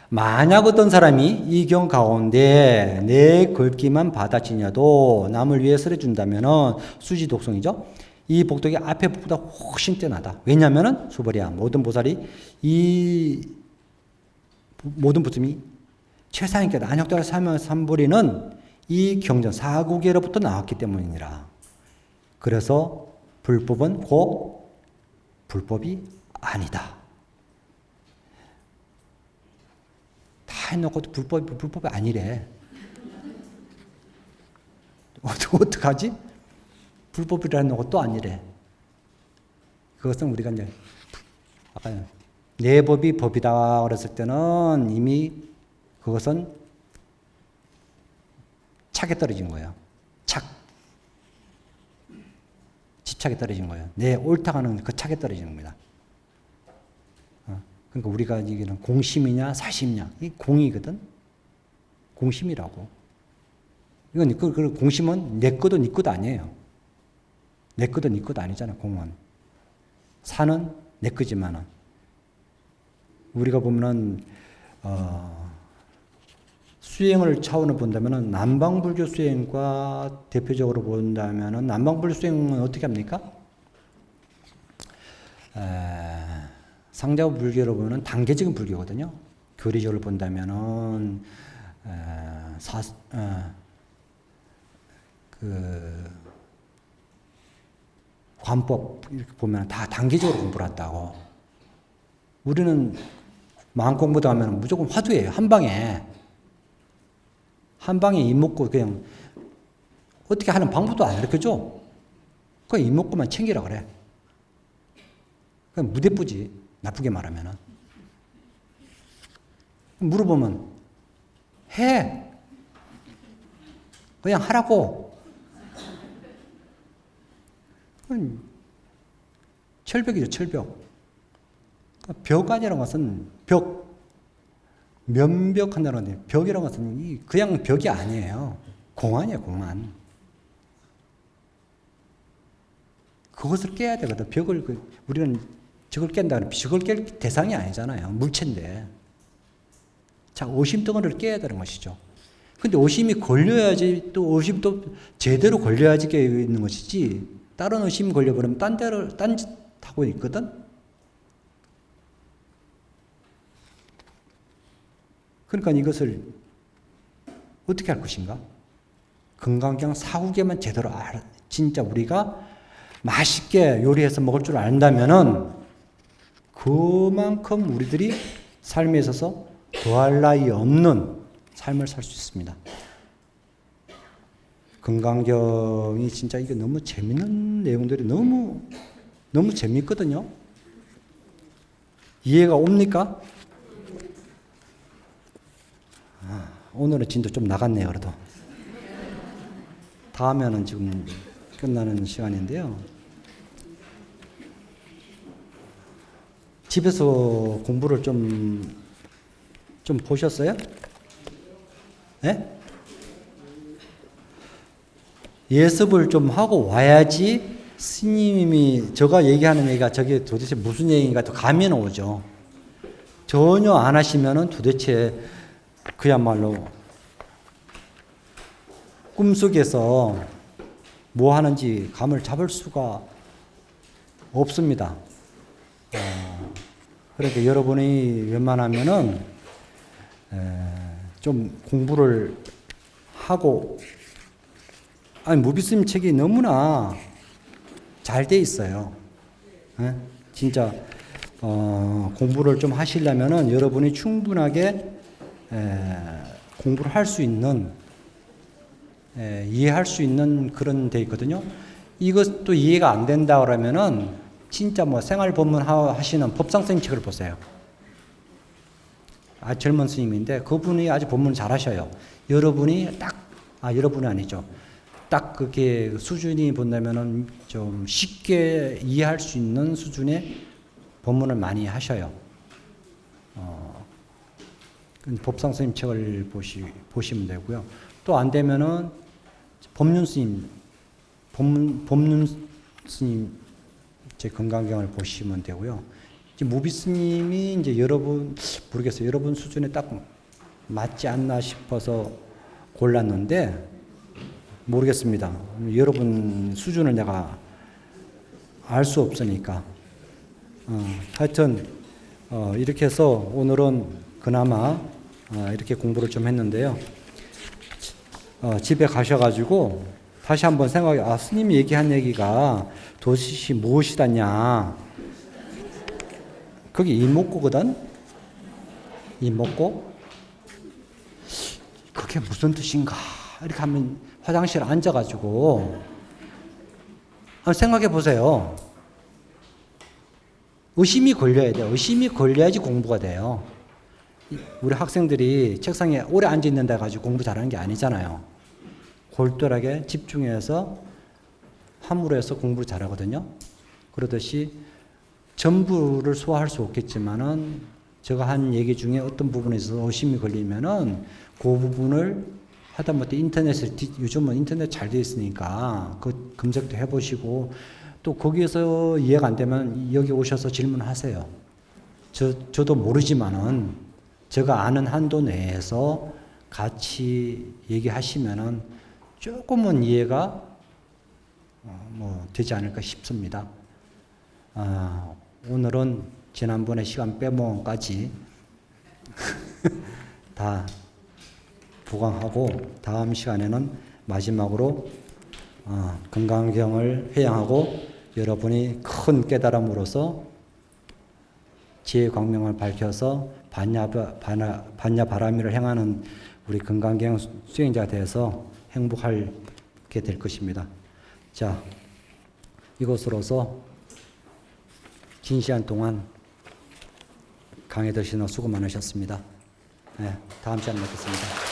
만약 어떤 사람이 이 경 가운데 내 글귀만 받아지냐도 남을 위해 설해준다면은 수지 독성이죠. 이 복덕이 앞에 복보다 훨씬 뛰어나다. 왜냐하면은 수벌이야. 모든 보살이 이 모든 부처님이 최상위께다. 안욕따라 삼역 삼보리는 이 경전 사구계로부터 나왔기 때문이니라. 그래서 불법은 곧 불법이 아니다. 다 해놓고도 불법이 아니래. 어떡하지? 불법이라는 것도 아니래. 그것은 우리가 이제 아까 내 법이 법이다 그랬을 때는 이미 그것은 착에 떨어진 거예요. 착. 집착에 떨어진 거예요. 내 옳다고 하는 그 착에 떨어지는 겁니다. 그러니까 우리가 이기는 공심이냐 사심이냐 이 공이거든. 공심이라고. 이건 그 공심은 내 것도 네 것도 아니에요. 내 것도 네 것도 아니잖아. 공은 사는 내 거지만은 우리가 보면은 수행을 차원을 본다면은 남방불교 수행과 대표적으로 본다면은 남방불교 수행은 어떻게 합니까? 상자부 불교로 보면 단계적인 불교거든요. 교리적으로 본다면은 관법 이렇게 보면 다 단계적으로 공부를 한다고. 우리는 마음 공부도 하면 무조건 화두예요. 한 방에 입 먹고 그냥 어떻게 하는 방법도 안 가르쳐줘. 그냥 입 먹고만 챙기라 그래. 그냥 무대뿌지. 나쁘게 말하면은. 물어보면 해. 그냥 하라고. 철벽이죠, 철벽. 벽아니라는 것은 면벽한다는 건데, 벽이라는 것은 그냥 벽이 아니에요. 공안이에요, 공안. 그것을 깨야 되거든. 벽을, 우리는 저걸 깬다는, 저걸 깰 대상이 아니잖아요. 물체인데. 자, 오심덩어리를 깨야 되는 것이죠. 근데 오심이 걸려야지, 또 오심도 제대로 걸려야지 깨어 있는 것이지, 다른 오심 걸려버리면 딴짓 하고 있거든? 그러니까 이것을 어떻게 할 것인가? 건강경 사후계만 제대로 진짜 우리가 맛있게 요리해서 먹을 줄 안다면은 그만큼 우리들이 삶에 있어서 더할 나위 없는 삶을 살 수 있습니다. 건강경이 진짜 이게 너무 재밌는 내용들이 너무 재밌거든요. 이해가 옵니까? 오늘은 진도 좀 나갔네요, 그래도. 다음에는 지금 끝나는 시간인데요. 집에서 공부를 좀 보셨어요? 네? 예습을 좀 하고 와야지 스님이 제가 얘기하는 얘기가 저게 도대체 무슨 얘기인가 또 감이 오죠. 전혀 안 하시면은 도대체 그야말로 꿈속에서 뭐 하는지 감을 잡을 수가 없습니다. 그러니까 여러분이 웬만하면은 좀 공부를 하고, 아니 무비스님 책이 너무나 잘 돼 있어요. 진짜 공부를 좀 하시려면은 여러분이 충분하게 공부를 할 수 있는, 이해할 수 있는 그런 데 있거든요. 이것도 이해가 안 된다 그러면은 진짜 뭐 생활법문 하시는 법상 스님 책을 보세요. 아주 젊은 스님인데 그분이 아주 법문을 잘 하셔요. 여러분이 여러분이 아니죠. 딱 그게 수준이 본다면은 좀 쉽게 이해할 수 있는 수준의 법문을 많이 하셔요. 법상 스님 책을 보시면 되고요. 또 안 되면은 법륜 스님, 법륜 스님 제 건강경을 보시면 되고요. 이제 무비 스님이 이제 여러분 모르겠어요. 여러분 수준에 딱 맞지 않나 싶어서 골랐는데 모르겠습니다. 여러분 수준을 내가 알 수 없으니까. 하여튼 이렇게 해서 오늘은 그나마 이렇게 공부를 좀 했는데요. 집에 가셔가지고 다시 한번 생각해. 스님이 얘기한 얘기가 도대체 무엇이다냐. 그게 이목구거든. 이목구. 그게 무슨 뜻인가. 이렇게 하면 화장실에 앉아가지고 한번 생각해 보세요. 의심이 걸려야 돼요. 의심이 걸려야지 공부가 돼요. 우리 학생들이 책상에 오래 앉아 있는다 가지고 공부 잘하는 게 아니잖아요. 골똘하게 집중해서 함으로 해서 공부를 잘하거든요. 그러듯이 전부를 소화할 수 없겠지만은 제가 한 얘기 중에 어떤 부분에 있어서 의심이 걸리면은 그 부분을 하다못해 요즘은 인터넷 잘 되어 있으니까 그 검색도 해보시고 또 거기에서 이해가 안 되면 여기 오셔서 질문하세요. 저도 모르지만은 제가 아는 한도 내에서 같이 얘기하시면은 조금은 이해가 되지 않을까 싶습니다. 오늘은 지난번에 시간 빼먹은 까지 다 보강하고 다음 시간에는 마지막으로 건강경을 회양하고 여러분이 큰 깨달음으로써 지혜의 광명을 밝혀서 반야바라미를 행하는 우리 건강경 수행자가 되어서 행복하게 될 것입니다. 자, 이것으로서 긴 시간 동안 강의 들으시느라 수고 많으셨습니다. 네, 다음 시간에 뵙겠습니다.